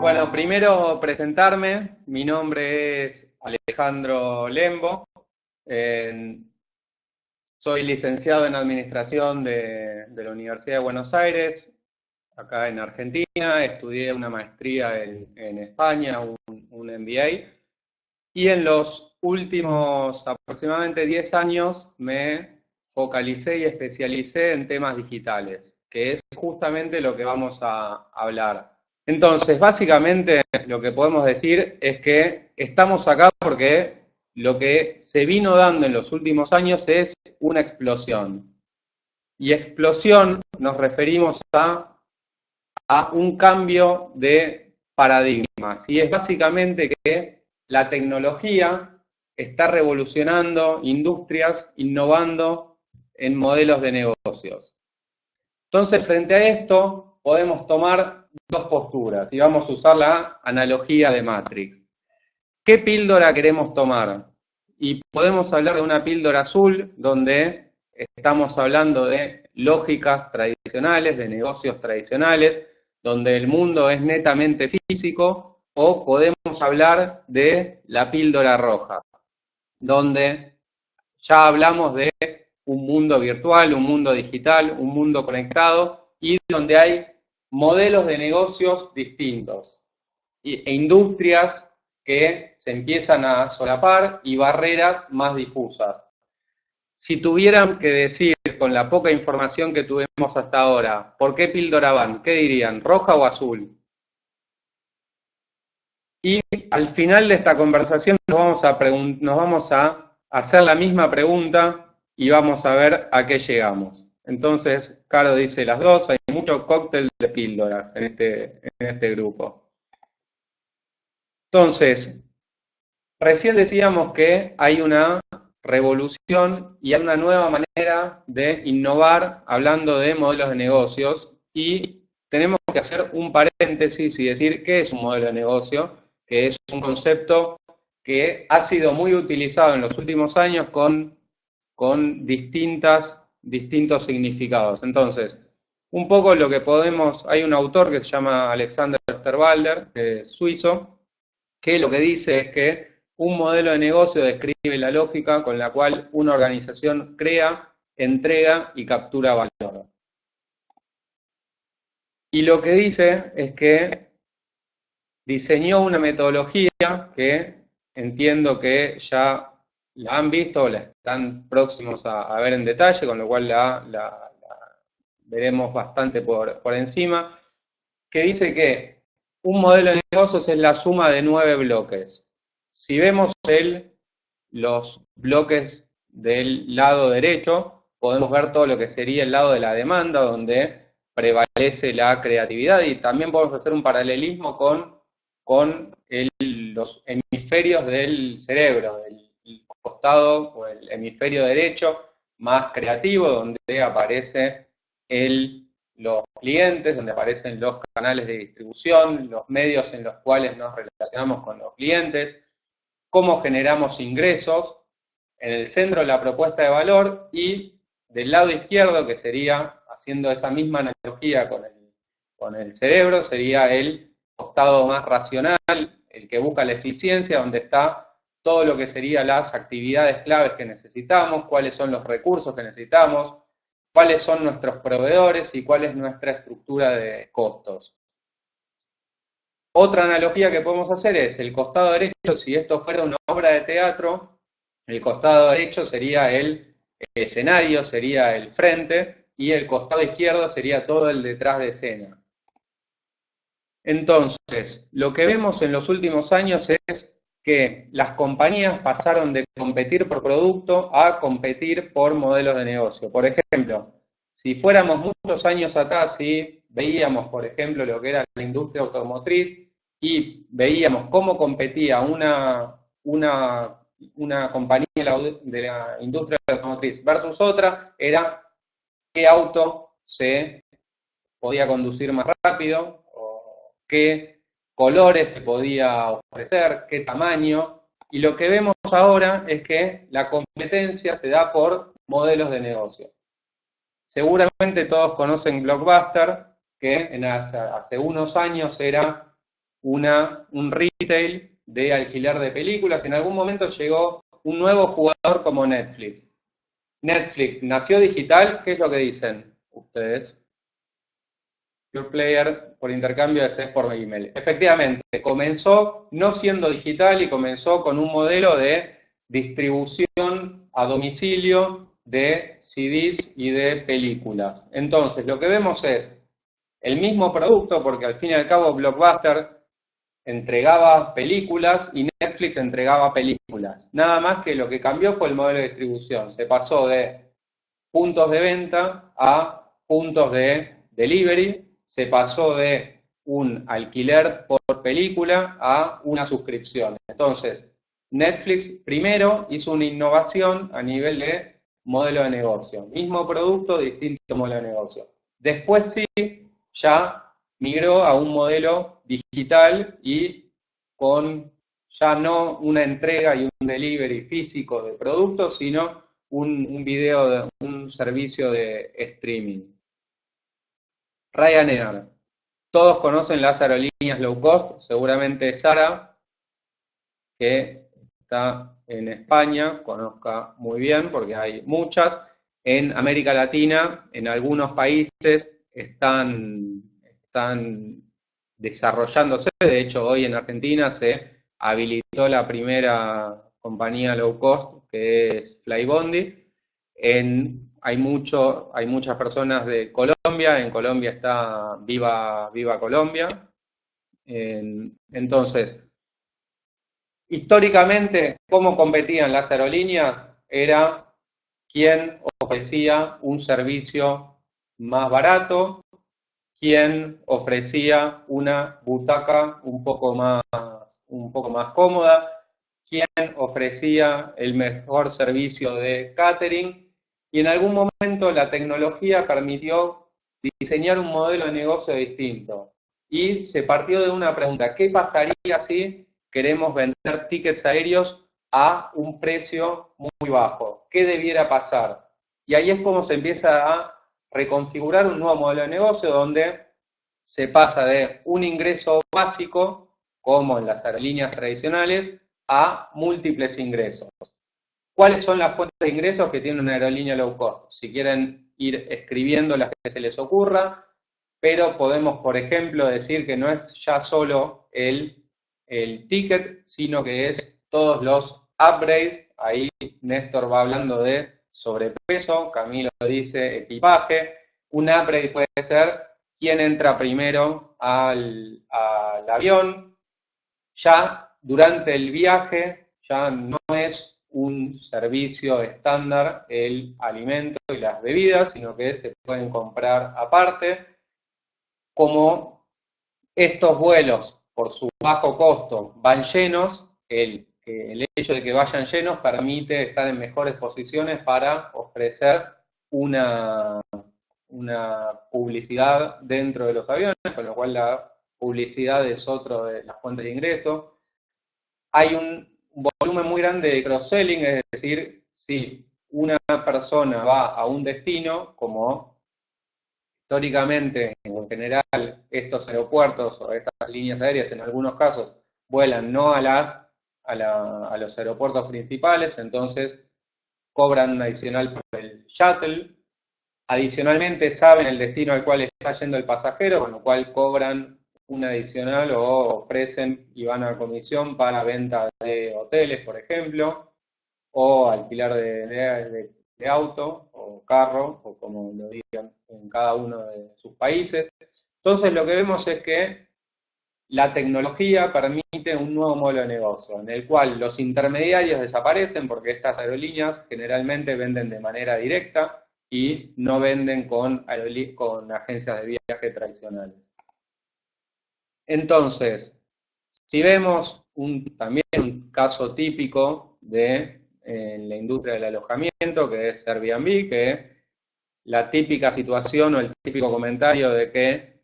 Bueno, primero presentarme. Mi nombre es Alejandro Lembo. Eh, Soy licenciado en Administración de la Universidad de Buenos Aires, acá en Argentina. Estudié una maestría en España, un MBA. Y en los últimos aproximadamente 10 años me focalicé y especialicé en temas digitales, que es justamente lo que vamos a hablar. Entonces, básicamente lo que podemos decir es que estamos acá porque lo que se vino dando en los últimos años es una explosión. Y explosión nos referimos a un cambio de paradigmas. Y es básicamente que la tecnología está revolucionando industrias, innovando en modelos de negocios. Entonces, frente a esto, podemos tomar dos posturas y vamos a usar la analogía de Matrix. ¿Qué píldora queremos tomar? Y podemos hablar de una píldora azul, donde estamos hablando de lógicas tradicionales, de negocios tradicionales, donde el mundo es netamente físico, o podemos hablar de la píldora roja, donde ya hablamos de un mundo virtual, un mundo digital, un mundo conectado, y donde hay modelos de negocios distintos e industrias que se empiezan a solapar y barreras más difusas. Si tuvieran que decir, con la poca información que tuvimos hasta ahora, ¿por qué píldora van? ¿Qué dirían? ¿Roja o azul? Y al final de esta conversación nos vamos a hacer la misma pregunta y vamos a ver a qué llegamos. Entonces, Caro dice las dos, hay mucho cóctel de píldoras en este grupo. Entonces, recién decíamos que hay una revolución y hay una nueva manera de innovar hablando de modelos de negocios, y tenemos que hacer un paréntesis y decir qué es un modelo de negocio, que es un concepto que ha sido muy utilizado en los últimos años con distintos significados. Entonces, un poco lo que hay un autor que se llama Alexander Osterwalder, suizo, que lo que dice es que un modelo de negocio describe la lógica con la cual una organización crea, entrega y captura valor. Y lo que dice es que diseñó una metodología que entiendo que ya la han visto o la están próximos a ver en detalle, con lo cual la veremos bastante por encima, que dice que un modelo de negocios es la suma de 9 bloques. Si vemos los bloques del lado derecho, podemos ver todo lo que sería el lado de la demanda, donde prevalece la creatividad, y también podemos hacer un paralelismo con los hemisferios del cerebro, el costado o el hemisferio derecho más creativo, donde aparece los clientes, donde aparecen los canales de distribución, los medios en los cuales nos relacionamos con los clientes, cómo generamos ingresos, en el centro la propuesta de valor, y del lado izquierdo, que sería, haciendo esa misma analogía con el cerebro, sería el costado más racional, el que busca la eficiencia, donde está todo lo que serían las actividades claves que necesitamos, cuáles son los recursos que necesitamos, cuáles son nuestros proveedores y cuál es nuestra estructura de costos. Otra analogía que podemos hacer es el costado derecho. Si esto fuera una obra de teatro, el costado derecho sería el escenario, sería el frente, y el costado izquierdo sería todo el detrás de escena. Entonces, lo que vemos en los últimos años es que las compañías pasaron de competir por producto a competir por modelos de negocio. Por ejemplo, si fuéramos muchos años atrás y veíamos, por ejemplo, lo que era la industria automotriz, y veíamos cómo competía una compañía de la industria automotriz versus otra, era qué auto se podía conducir más rápido, o qué colores se podía ofrecer, qué tamaño. Y lo que vemos ahora es que la competencia se da por modelos de negocio. Seguramente todos conocen Blockbuster, que hace unos años era un retail de alquiler de películas. En algún momento llegó un nuevo jugador como Netflix. Netflix nació digital, ¿qué es lo que dicen ustedes? Pure Player por intercambio es por email. Efectivamente, comenzó no siendo digital y comenzó con un modelo de distribución a domicilio de CDs y de películas. Entonces, lo que vemos es el mismo producto, porque al fin y al cabo Blockbuster entregaba películas y Netflix entregaba películas. Nada más que lo que cambió fue el modelo de distribución. Se pasó de puntos de venta a puntos de delivery, se pasó de un alquiler por película a una suscripción. Entonces, Netflix primero hizo una innovación a nivel de modelo de negocio. Mismo producto, distinto modelo de negocio. Después sí, ya migró a un modelo digital y con ya no una entrega y un delivery físico de productos, sino un servicio de streaming. Ryanair. Todos conocen las aerolíneas low cost, seguramente Sara, que está en España, conozca muy bien porque hay muchas. En América Latina, en algunos países están desarrollándose. De hecho, hoy en Argentina se habilitó la primera compañía low cost, que es Flybondi. Hay muchas personas de Colombia, en Colombia está Viva Colombia. Entonces, históricamente, ¿cómo competían las aerolíneas? Era quién ofrecía un servicio más barato, quién ofrecía una butaca un poco más cómoda, quién ofrecía el mejor servicio de catering, y en algún momento la tecnología permitió diseñar un modelo de negocio distinto. Y se partió de una pregunta: ¿qué pasaría si queremos vender tickets aéreos a un precio muy bajo? ¿Qué debiera pasar? Y ahí es como se empieza a reconfigurar un nuevo modelo de negocio donde se pasa de un ingreso básico, como en las aerolíneas tradicionales, a múltiples ingresos. ¿Cuáles son las fuentes de ingresos que tiene una aerolínea low cost? Si quieren ir escribiendo las que se les ocurra, pero podemos, por ejemplo, decir que no es ya solo el ticket, sino que es todos los upgrades. Ahí Néstor va hablando de sobrepeso, Camilo dice equipaje. Un upgrade puede ser quién entra primero al avión. Ya durante el viaje ya no es un servicio estándar el alimento y las bebidas, sino que se pueden comprar aparte. Como estos vuelos, por su bajo costo, van llenos, el hecho de que vayan llenos permite estar en mejores posiciones para ofrecer una publicidad dentro de los aviones, con lo cual la publicidad es otro de las fuentes de ingreso. Hay un volumen muy grande de cross-selling, es decir, si una persona va a un destino, como históricamente, en general, estos aeropuertos o estas líneas aéreas en algunos casos vuelan no a los aeropuertos principales, entonces cobran un adicional por el shuttle. Adicionalmente saben el destino al cual está yendo el pasajero, con lo cual cobran un adicional o ofrecen y van a comisión para venta de hoteles, por ejemplo, o alquilar de auto o carro, o como lo digan en cada uno de sus países. Entonces lo que vemos es que la tecnología permite un nuevo modelo de negocio, en el cual los intermediarios desaparecen porque estas aerolíneas generalmente venden de manera directa y no venden con agencias de viaje tradicionales. Entonces, si vemos también un caso típico de la industria del alojamiento, que es Airbnb, que la típica situación o el típico comentario de que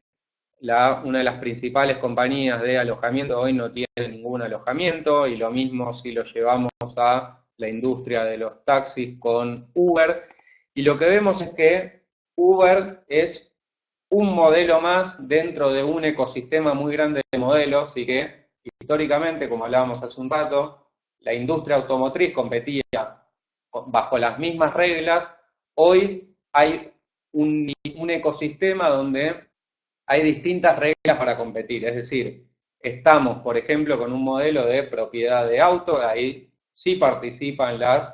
una de las principales compañías de alojamiento hoy no tiene ningún alojamiento, y lo mismo si lo llevamos a la industria de los taxis con Uber. Y lo que vemos es que Uber es un modelo más dentro de un ecosistema muy grande de modelos y que históricamente, como hablábamos hace un rato, la industria automotriz competía bajo las mismas reglas. Hoy hay un ecosistema donde hay distintas reglas para competir, es decir, estamos, por ejemplo, con un modelo de propiedad de auto, ahí sí participan las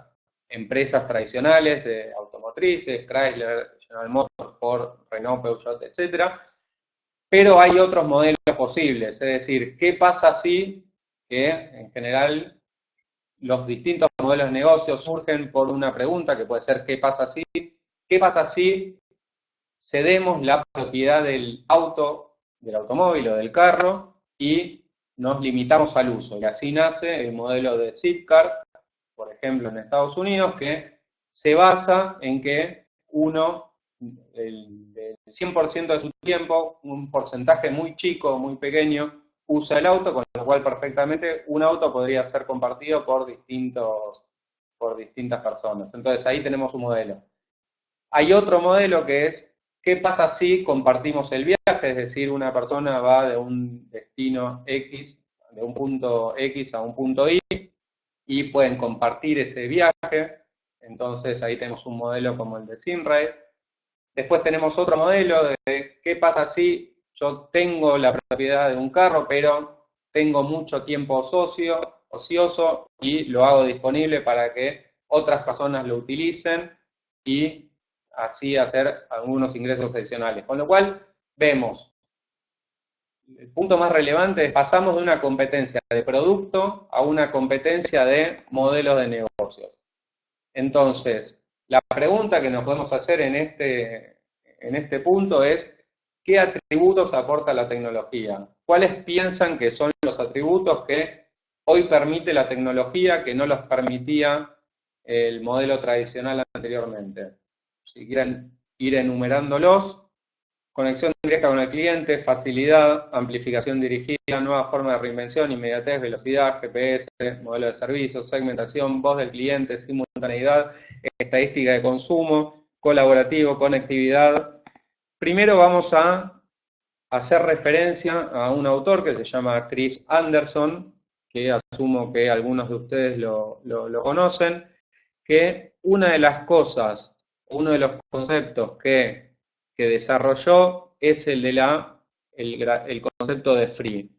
empresas tradicionales de automotrices, Chrysler, General Motors, Ford, Renault, Peugeot, etcétera, pero hay otros modelos posibles, es decir, ¿qué pasa si, que en general los distintos modelos de negocio surgen por una pregunta que puede ser ¿qué pasa si? ¿Qué pasa si cedemos la propiedad del auto, del automóvil o del carro y nos limitamos al uso? Y así nace el modelo de Zipcar, por ejemplo en Estados Unidos, que se basa en que uno, del 100% de su tiempo, un porcentaje muy chico, muy pequeño, usa el auto, con lo cual perfectamente un auto podría ser compartido por distintas personas. Entonces ahí tenemos un modelo. Hay otro modelo que es, ¿qué pasa si compartimos el viaje? Es decir, una persona va de un destino X, de un punto X a un punto Y, y pueden compartir ese viaje. Entonces ahí tenemos un modelo como el de Simride. Después tenemos otro modelo de qué pasa si yo tengo la propiedad de un carro, pero tengo mucho tiempo ocioso y lo hago disponible para que otras personas lo utilicen y así hacer algunos ingresos adicionales. Con lo cual vemos, el punto más relevante es pasamos de una competencia de producto a una competencia de modelo de negocios. Entonces, la pregunta que nos podemos hacer en este punto es, ¿qué atributos aporta la tecnología? ¿Cuáles piensan que son los atributos que hoy permite la tecnología que no los permitía el modelo tradicional anteriormente? Si quieren ir enumerándolos: conexión directa con el cliente, facilidad, amplificación dirigida, nueva forma de reinvención, inmediatez, velocidad, GPS, modelo de servicio, segmentación, voz del cliente, simultaneidad, estadística de consumo, colaborativo, conectividad. Primero vamos a hacer referencia a un autor que se llama Chris Anderson, que asumo que algunos de ustedes lo conocen, que una de las cosas, uno de los conceptos que desarrolló es el de el concepto de free.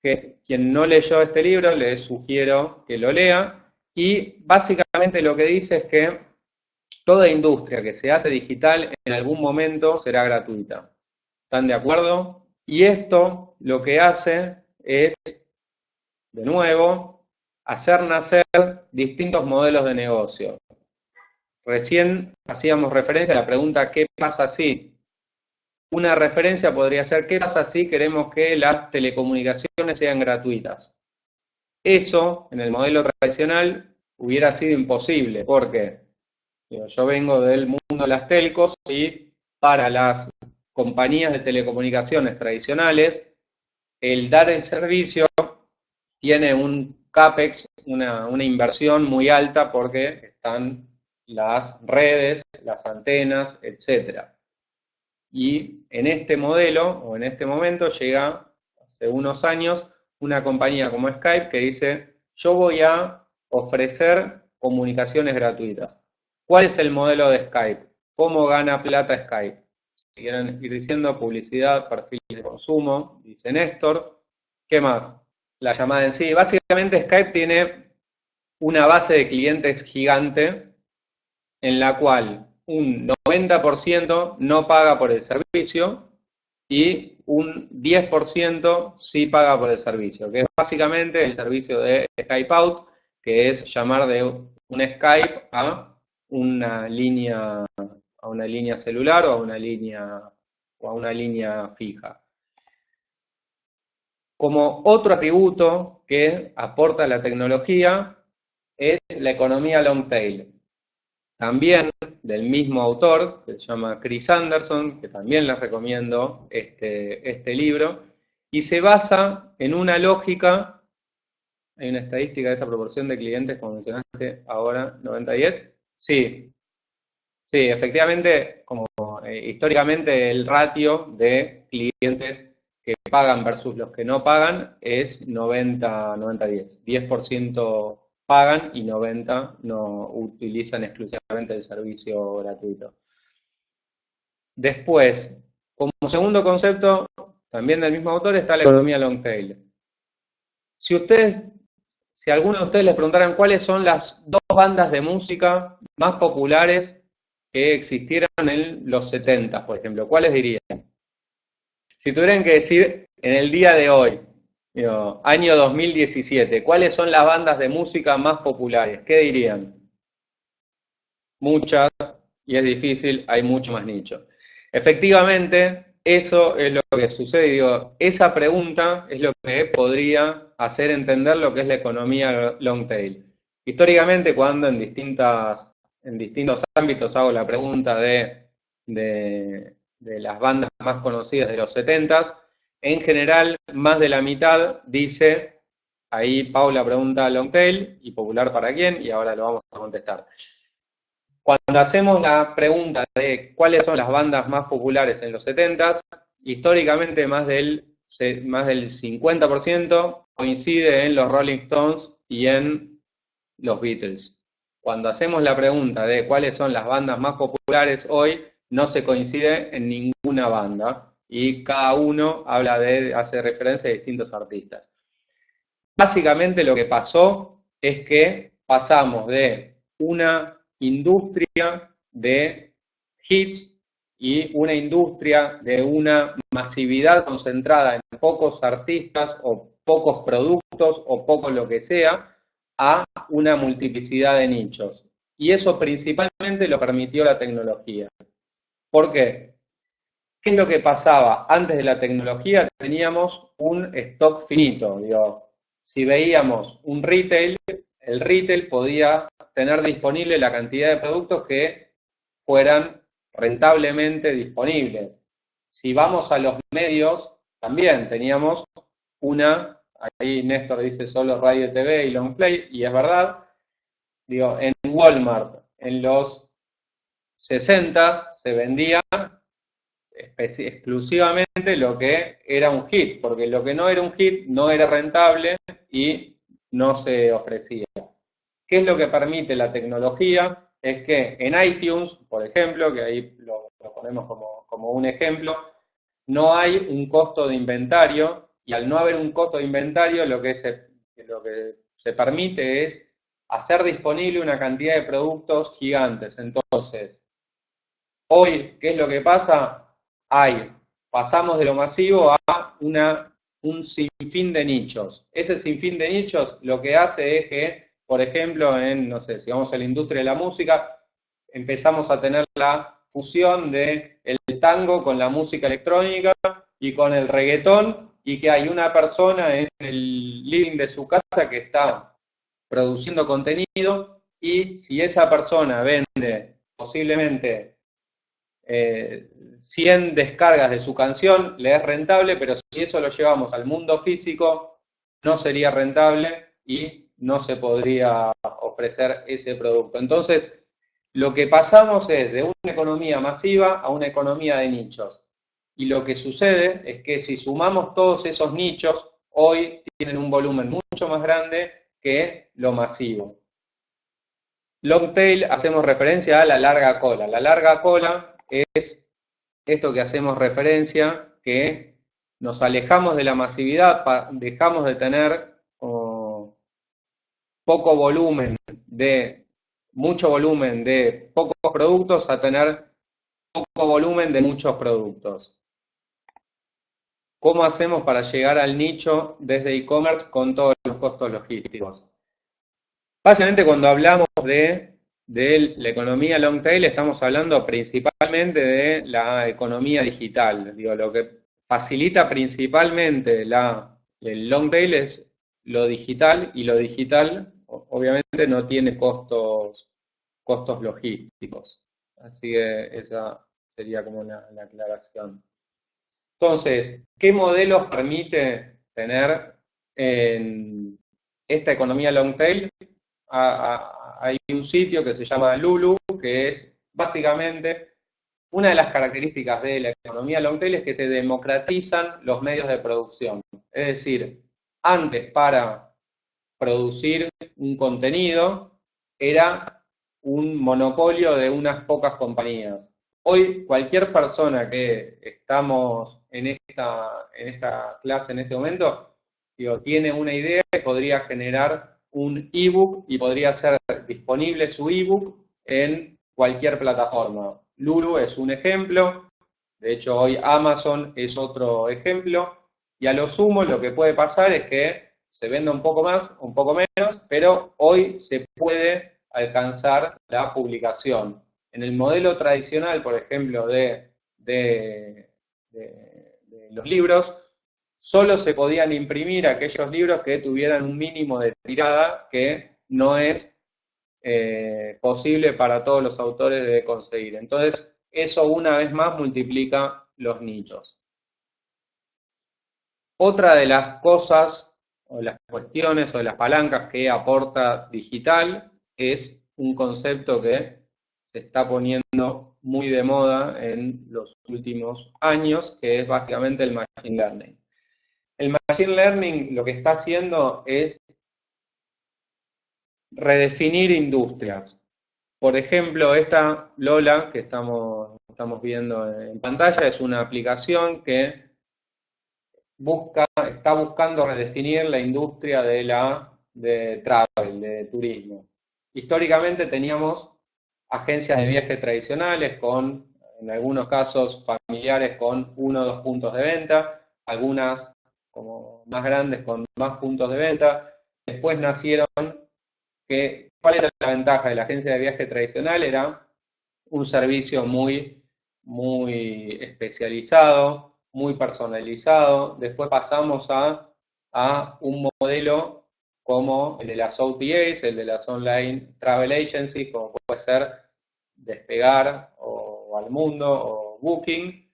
Que quien no leyó este libro, le sugiero que lo lea, y básicamente lo que dice es que toda industria que se hace digital en algún momento será gratuita. ¿Están de acuerdo? Y esto lo que hace es, de nuevo, hacer nacer distintos modelos de negocio. Recién hacíamos referencia a la pregunta ¿qué pasa si? Una referencia podría ser ¿qué pasa si queremos que las telecomunicaciones sean gratuitas? Eso, en el modelo tradicional, hubiera sido imposible, porque yo vengo del mundo de las telcos y para las compañías de telecomunicaciones tradicionales, el dar el servicio tiene un CAPEX, una inversión muy alta porque están las redes, las antenas, etcétera. Y en este modelo, o en este momento, llega, hace unos años, una compañía como Skype que dice, yo voy a ofrecer comunicaciones gratuitas. ¿Cuál es el modelo de Skype? ¿Cómo gana plata Skype? Si quieren ir diciendo publicidad, perfiles de consumo, dice Néstor. ¿Qué más? La llamada en sí. Básicamente Skype tiene una base de clientes gigante en la cual un 90% no paga por el servicio y un 10% sí paga por el servicio, que es básicamente el servicio de Skype Out, que es llamar de un Skype a una línea celular o a una línea fija. Como otro atributo que aporta la tecnología es la economía long tail. También del mismo autor, que se llama Chris Anderson, que también les recomiendo este libro, y se basa en una lógica. Hay una estadística de esa proporción de clientes, como mencionaste ahora, 90-10. Sí, sí, efectivamente, como históricamente el ratio de clientes que pagan versus los que no pagan es 90-10. 10% pagan y 90% no utilizan exclusivamente el servicio gratuito. Después, como segundo concepto, también del mismo autor, está la economía long tail. Si alguno de ustedes les preguntaran cuáles son las dos bandas de música más populares que existieron en los 70, por ejemplo, ¿cuáles dirían? Si tuvieran que decir en el día de hoy, año 2017, ¿cuáles son las bandas de música más populares? ¿Qué dirían? Muchas, y es difícil, hay mucho más nicho. Efectivamente, eso es lo que sucede. Digo, esa pregunta es lo que podría hacer entender lo que es la economía long tail. Históricamente, cuando en distintos ámbitos hago la pregunta de las bandas más conocidas de los 70s, en general, más de la mitad dice, ahí Paula pregunta long tail, y popular para quién, y ahora lo vamos a contestar. Cuando hacemos la pregunta de cuáles son las bandas más populares en los 70s, históricamente más del 50% coincide en los Rolling Stones y en los Beatles. Cuando hacemos la pregunta de cuáles son las bandas más populares hoy, no se coincide en ninguna banda y cada uno hace referencia a distintos artistas. Básicamente lo que pasó es que pasamos de una industria de hits y una industria de una masividad concentrada en pocos artistas o pocos productos o poco lo que sea, a una multiplicidad de nichos. Y eso principalmente lo permitió la tecnología. ¿Por qué? ¿Qué es lo que pasaba? Antes de la tecnología teníamos un stock finito. Digo, si veíamos un retail, el retail podía tener disponible la cantidad de productos que fueran rentablemente disponibles. Si vamos a los medios, también teníamos ahí Néstor dice solo radio, TV y long play, y es verdad, digo, en Walmart en los 60 se vendía exclusivamente lo que era un hit, porque lo que no era un hit no era rentable y no se ofrecía. ¿Qué es lo que permite la tecnología? Es que en iTunes, por ejemplo, que ahí lo ponemos como un ejemplo, no hay un costo de inventario, y al no haber un costo de inventario, lo que se permite es hacer disponible una cantidad de productos gigantes. Entonces, hoy, ¿qué es lo que pasa? Pasamos de lo masivo a un sinfín de nichos. Ese sinfín de nichos lo que hace es que, por ejemplo, no sé, si vamos a la industria de la música, empezamos a tener la fusión del tango con la música electrónica y con el reggaetón, y que hay una persona en el living de su casa que está produciendo contenido, y si esa persona vende posiblemente 100 descargas de su canción, le es rentable, pero si eso lo llevamos al mundo físico, no sería rentable y no se podría ofrecer ese producto. Entonces, lo que pasamos es de una economía masiva a una economía de nichos. Y lo que sucede es que si sumamos todos esos nichos, hoy tienen un volumen mucho más grande que lo masivo. Long tail, hacemos referencia a la larga cola. La larga cola es esto que hacemos referencia, que nos alejamos de la masividad, dejamos de tener mucho volumen de pocos productos a tener poco volumen de muchos productos. ¿Cómo hacemos para llegar al nicho desde e-commerce con todos los costos logísticos? Básicamente, cuando hablamos de la economía long tail, estamos hablando principalmente de la economía digital. Digo, lo que facilita principalmente el long tail es lo digital, y lo digital obviamente no tiene costos logísticos. Así que esa sería como la aclaración. Entonces, ¿qué modelos permite tener en esta economía long tail? Hay un sitio que se llama Lulu, que es básicamente una de las características de la economía long tail es que se democratizan los medios de producción. Es decir, antes para producir un contenido era un monopolio de unas pocas compañías. Hoy cualquier persona que estamos en esta clase en este momento, digo, tiene una idea y podría generar un ebook y podría ser disponible su ebook en cualquier plataforma. Lulu es un ejemplo, de hecho hoy Amazon es otro ejemplo, y a lo sumo lo que puede pasar es que se venda un poco más, un poco menos, pero hoy se puede alcanzar la publicación. En el modelo tradicional, por ejemplo, de los libros, solo se podían imprimir aquellos libros que tuvieran un mínimo de tirada que no es posible para todos los autores de conseguir. Entonces, eso una vez más multiplica los nichos. Otra de las cosas, o las cuestiones, o de las palancas que aporta digital, es un concepto que se está poniendo muy de moda en los últimos años, que es básicamente el Machine Learning. El Machine Learning lo que está haciendo es redefinir industrias. Por ejemplo, esta Lola que estamos viendo en pantalla es una aplicación que está buscando redefinir la industria de travel, de turismo. Históricamente teníamos agencias de viaje tradicionales con, en algunos casos, familiares con 1 o 2 puntos de venta, algunas como más grandes con más puntos de venta. Después nacieron ¿cuál era la ventaja de la agencia de viaje tradicional? Era un servicio muy especializado, muy personalizado. Después pasamos a un modelo como el de las OTAs, el de las Online Travel Agencies, como puede ser Despegar o Al Mundo o Booking,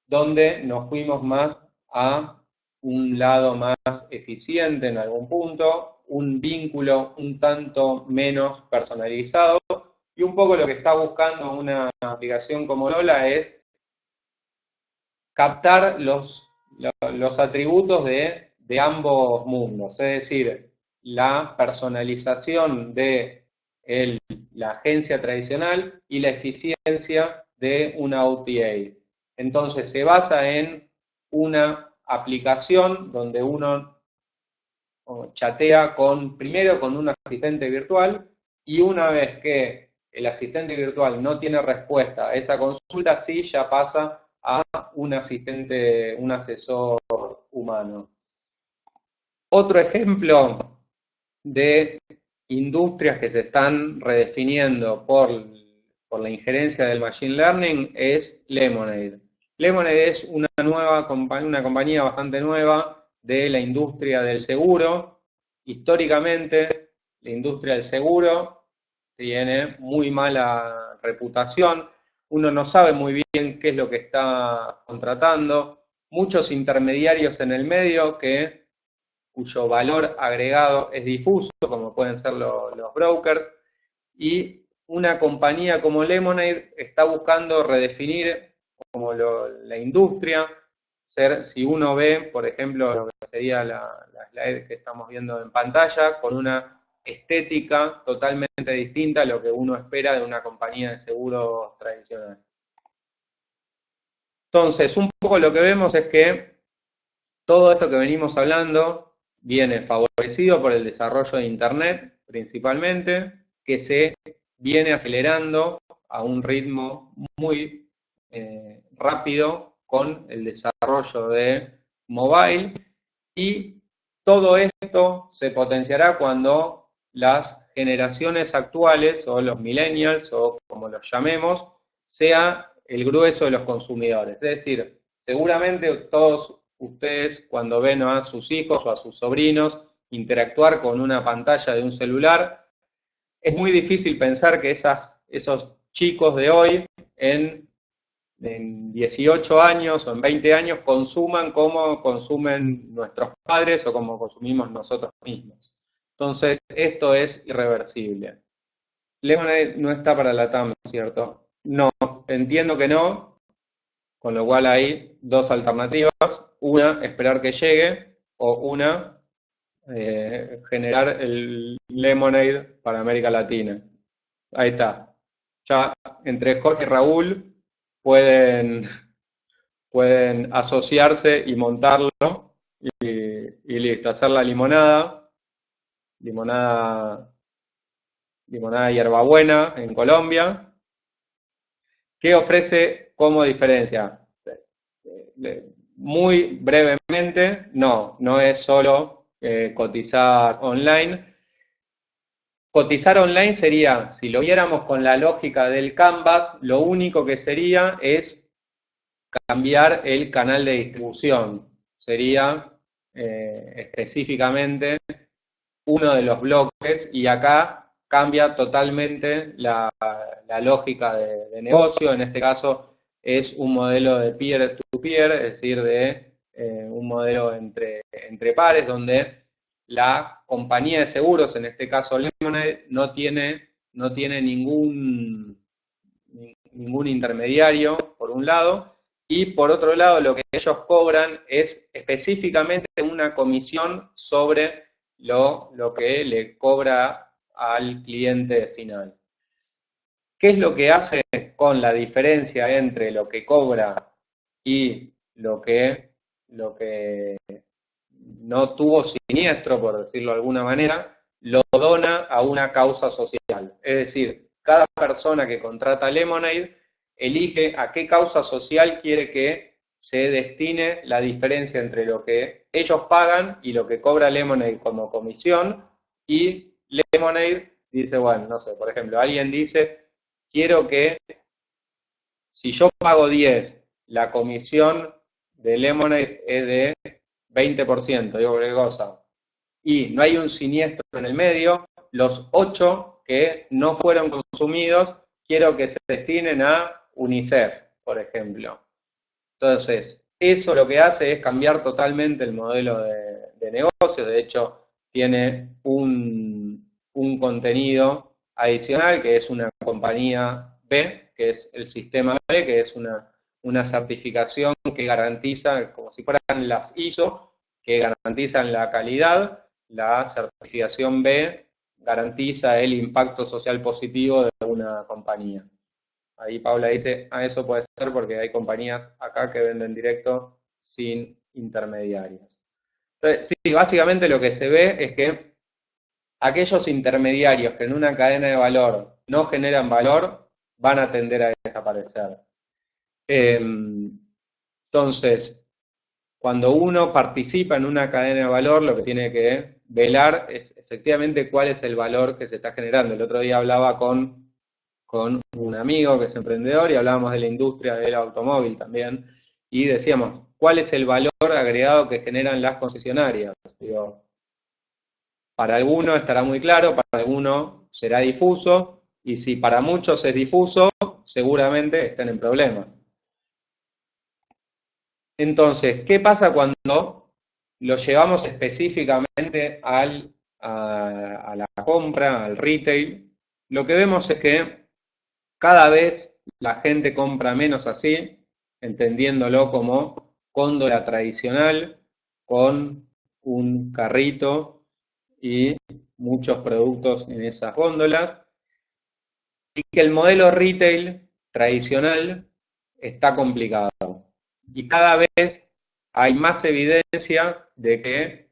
donde nos fuimos más a un lado más eficiente en algún punto, un vínculo un tanto menos personalizado, y un poco lo que está buscando una aplicación como Lola es captar los atributos de ambos mundos, es decir, la personalización de la agencia tradicional y la eficiencia de una OTA. Entonces se basa en una aplicación donde uno chatea primero con un asistente virtual, y una vez que el asistente virtual no tiene respuesta a esa consulta, sí ya pasa a un asesor humano. Otro ejemplo de industrias que se están redefiniendo por la injerencia del Machine Learning es Lemonade. Lemonade es una compañía bastante nueva de la industria del seguro. Históricamente, la industria del seguro tiene muy mala reputación. Uno no sabe muy bien qué es lo que está contratando. Muchos intermediarios en el medio cuyo valor agregado es difuso, como pueden ser los brokers, y una compañía como Lemonade está buscando redefinir como la industria. Si uno ve, por ejemplo, lo que sería la slide que estamos viendo en pantalla, con una estética totalmente distinta a lo que uno espera de una compañía de seguros tradicional. Entonces, un poco lo que vemos es que todo esto que venimos hablando viene favorecido por el desarrollo de Internet, principalmente, que se viene acelerando a un ritmo muy rápido con el desarrollo de mobile, y todo esto se potenciará cuando las generaciones actuales, o los millennials, o como los llamemos, sea el grueso de los consumidores. Es decir, seguramente todos ustedes, cuando ven a sus hijos o a sus sobrinos interactuar con una pantalla de un celular, es muy difícil pensar que esos chicos de hoy, en 18 años o en 20 años, consuman como consumen nuestros padres o como consumimos nosotros mismos. Entonces, esto es irreversible. Lemonade no está para la TAM, ¿cierto? No, entiendo que no, con lo cual hay dos alternativas. Una, esperar que llegue, o una, generar el Lemonade para América Latina. Ahí está. Ya entre Jorge y Raúl pueden, pueden asociarse y montarlo y listo, hacer la limonada, limonada, limonada hierbabuena en Colombia. ¿Qué ofrece como diferencia? Muy brevemente, no es solo cotizar online. Cotizar online sería, si lo viéramos con la lógica del Canvas, lo único que sería es cambiar el canal de distribución. Sería específicamente uno de los bloques y acá cambia totalmente la lógica de negocio. En este caso es un modelo de peer-to-peer, es decir, de un modelo entre pares donde la compañía de seguros, en este caso Lemonade, no tiene ningún intermediario, por un lado, y por otro lado lo que ellos cobran es específicamente una comisión sobre lo que le cobra al cliente final. ¿Qué es lo que hace con la diferencia entre lo que cobra y lo que no tuvo siniestro, por decirlo de alguna manera? Lo dona a una causa social. Es decir, cada persona que contrata Lemonade elige a qué causa social quiere que se destine la diferencia entre lo que ellos pagan y lo que cobra Lemonade como comisión, y Lemonade dice, bueno, no sé, por ejemplo, alguien dice, quiero que si yo pago 10, la comisión de Lemonade es de 20%, digo cualquier cosa, y no hay un siniestro en el medio, los 8 que no fueron consumidos, quiero que se destinen a UNICEF, por ejemplo. Entonces, eso lo que hace es cambiar totalmente el modelo de negocio. De hecho, tiene un contenido adicional que es una compañía B, que es el sistema B, que es una certificación que garantiza, como si fueran las ISO, que garantizan la calidad. La certificación B garantiza el impacto social positivo de una compañía. Ahí Paula dice, eso puede ser porque hay compañías acá que venden directo sin intermediarios. Entonces, sí, básicamente lo que se ve es que aquellos intermediarios que en una cadena de valor no generan valor, van a tender a desaparecer. Entonces, cuando uno participa en una cadena de valor, lo que tiene que velar es efectivamente cuál es el valor que se está generando. El otro día hablaba con un amigo que es emprendedor y hablábamos de la industria del automóvil también, y decíamos, ¿cuál es el valor agregado que generan las concesionarias? Digo, para algunos estará muy claro, para algunos será difuso, y si para muchos es difuso, seguramente estén en problemas. Entonces, ¿qué pasa cuando lo llevamos específicamente a la compra, al retail? Lo que vemos es que cada vez la gente compra menos así, entendiéndolo como góndola tradicional, con un carrito y muchos productos en esas góndolas, y que el modelo retail tradicional está complicado. Y cada vez hay más evidencia de que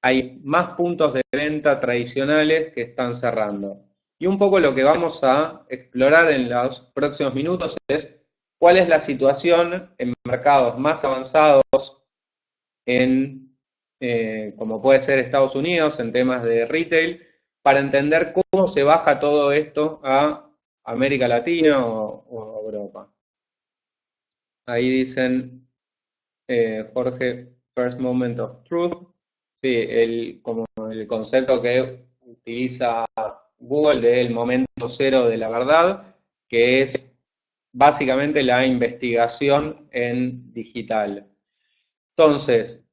hay más puntos de venta tradicionales que están cerrando. Y un poco lo que vamos a explorar en los próximos minutos es cuál es la situación en mercados más avanzados, como puede ser Estados Unidos, en temas de retail, para entender cómo se baja todo esto a América Latina o Europa. Ahí dicen, Jorge, First Moment of Truth. Sí, como el concepto que utiliza Google del momento cero de la verdad, que es básicamente la investigación en digital. Entonces,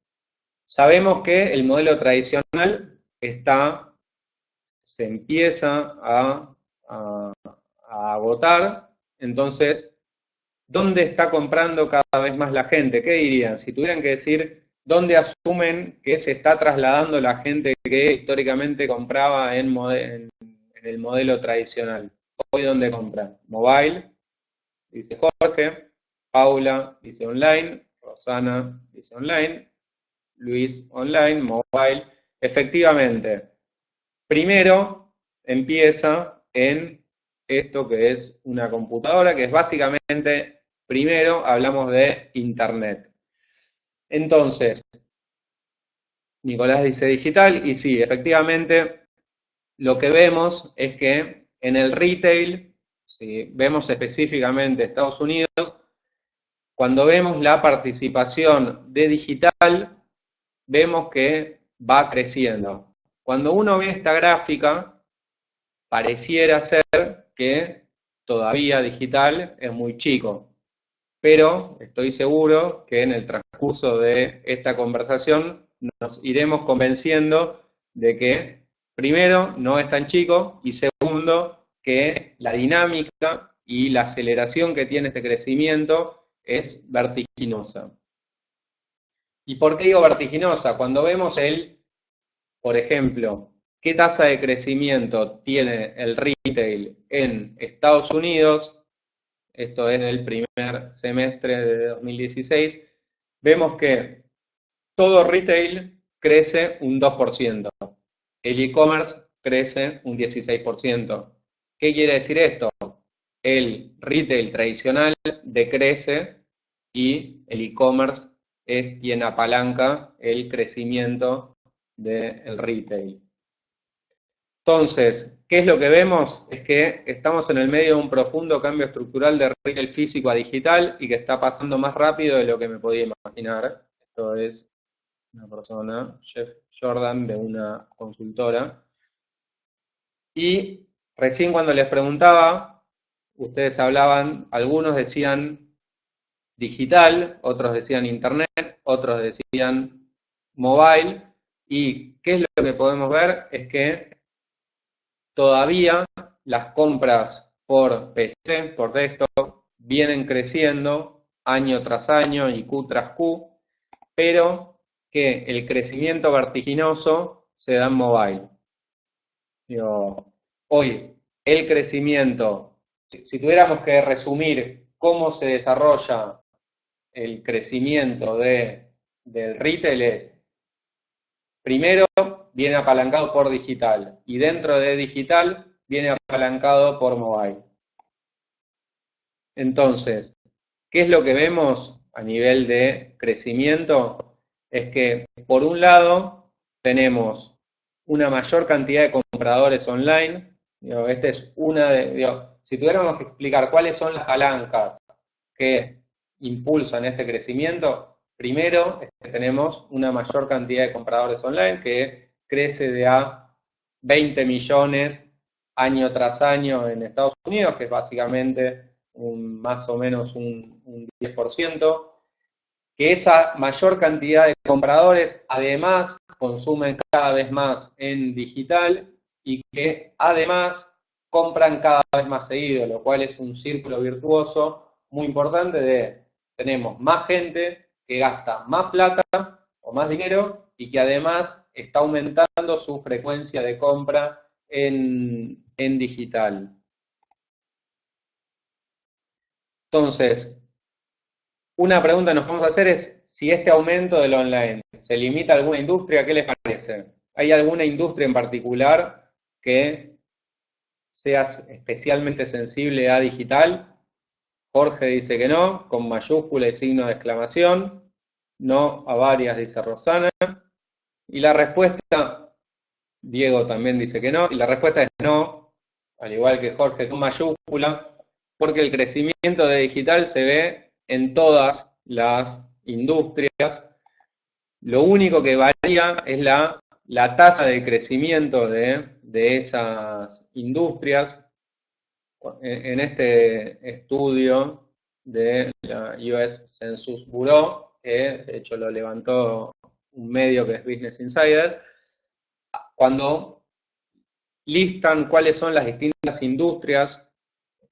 sabemos que el modelo tradicional se empieza a agotar, Entonces, ¿dónde está comprando cada vez más la gente? ¿Qué dirían? Si tuvieran que decir, ¿dónde asumen que se está trasladando la gente que históricamente compraba en el modelo tradicional? ¿Hoy dónde compran? Mobile, dice Jorge. Paula dice online. Rosana dice online. Luis online, mobile. Efectivamente, primero empieza en esto que es una computadora, que es básicamente, primero hablamos de Internet. Entonces, Nicolás dice digital, y sí, efectivamente, lo que vemos es que en el retail, si vemos específicamente Estados Unidos, cuando vemos la participación de digital, vemos que va creciendo. Cuando uno ve esta gráfica, pareciera ser que todavía digital es muy chico, pero estoy seguro que en el transcurso de esta conversación nos iremos convenciendo de que, primero, no es tan chico, y segundo, que la dinámica y la aceleración que tiene este crecimiento es vertiginosa. ¿Y por qué digo vertiginosa? Cuando vemos por ejemplo, qué tasa de crecimiento tiene el retail en Estados Unidos, esto es del primer semestre de 2016, vemos que todo retail crece un 2%, el e-commerce crece un 16%. ¿Qué quiere decir esto? El retail tradicional decrece y el e-commerce es quien apalanca el crecimiento del retail. Entonces, ¿qué es lo que vemos? Es que estamos en el medio de un profundo cambio estructural de retail físico a digital y que está pasando más rápido de lo que me podía imaginar. Esto es una persona, Jeff Jordan, de una consultora. Y recién cuando les preguntaba, ustedes hablaban, algunos decían digital, otros decían internet, otros decían mobile. ¿Y qué es lo que podemos ver? Es que todavía las compras por PC, por desktop, vienen creciendo año tras año y Q tras Q, pero que el crecimiento vertiginoso se da en mobile. Digo, hoy, el crecimiento, si tuviéramos que resumir cómo se desarrolla el crecimiento del retail es, primero, viene apalancado por digital, y dentro de digital viene apalancado por mobile. Entonces, ¿qué es lo que vemos a nivel de crecimiento? Es que, por un lado, tenemos una mayor cantidad de compradores online. Esta es si tuviéramos que explicar cuáles son las palancas que impulsan este crecimiento, primero es que tenemos una mayor cantidad de compradores online que crece de a 20 millones año tras año en Estados Unidos, que es básicamente más o menos un 10%, que esa mayor cantidad de compradores además consumen cada vez más en digital y que además compran cada vez más seguido, lo cual es un círculo virtuoso muy importante de tenemos más gente que gasta más plata o más dinero y que además está aumentando su frecuencia de compra en digital. Entonces, una pregunta que nos vamos a hacer es si este aumento del online se limita a alguna industria, ¿qué les parece? ¿Hay alguna industria en particular que sea especialmente sensible a digital? Jorge dice que no, con mayúscula y signo de exclamación. No a varias, dice Rosana. Y la respuesta, Diego también dice que no, y la respuesta es no, al igual que Jorge con mayúscula, porque el crecimiento de digital se ve en todas las industrias. Lo único que varía es la tasa de crecimiento de esas industrias. En este estudio de la US Census Bureau, que de hecho lo levantó un medio que es Business Insider, cuando listan cuáles son las distintas industrias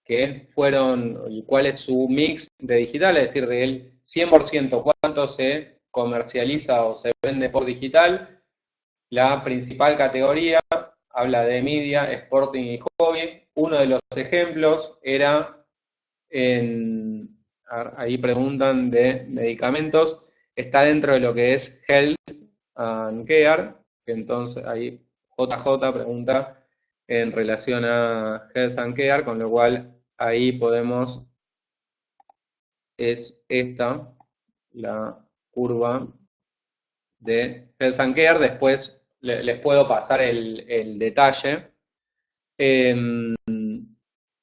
qué fueron y cuál es su mix de digital, es decir, del 100% cuánto se comercializa o se vende por digital. La principal categoría habla de media, sporting y hobby. Uno de los ejemplos era ahí preguntan de medicamentos, está dentro de lo que es Health and Care, que entonces ahí JJ pregunta en relación a Health and Care, con lo cual ahí podemos, es esta, la curva de Health and Care, después les puedo pasar el detalle.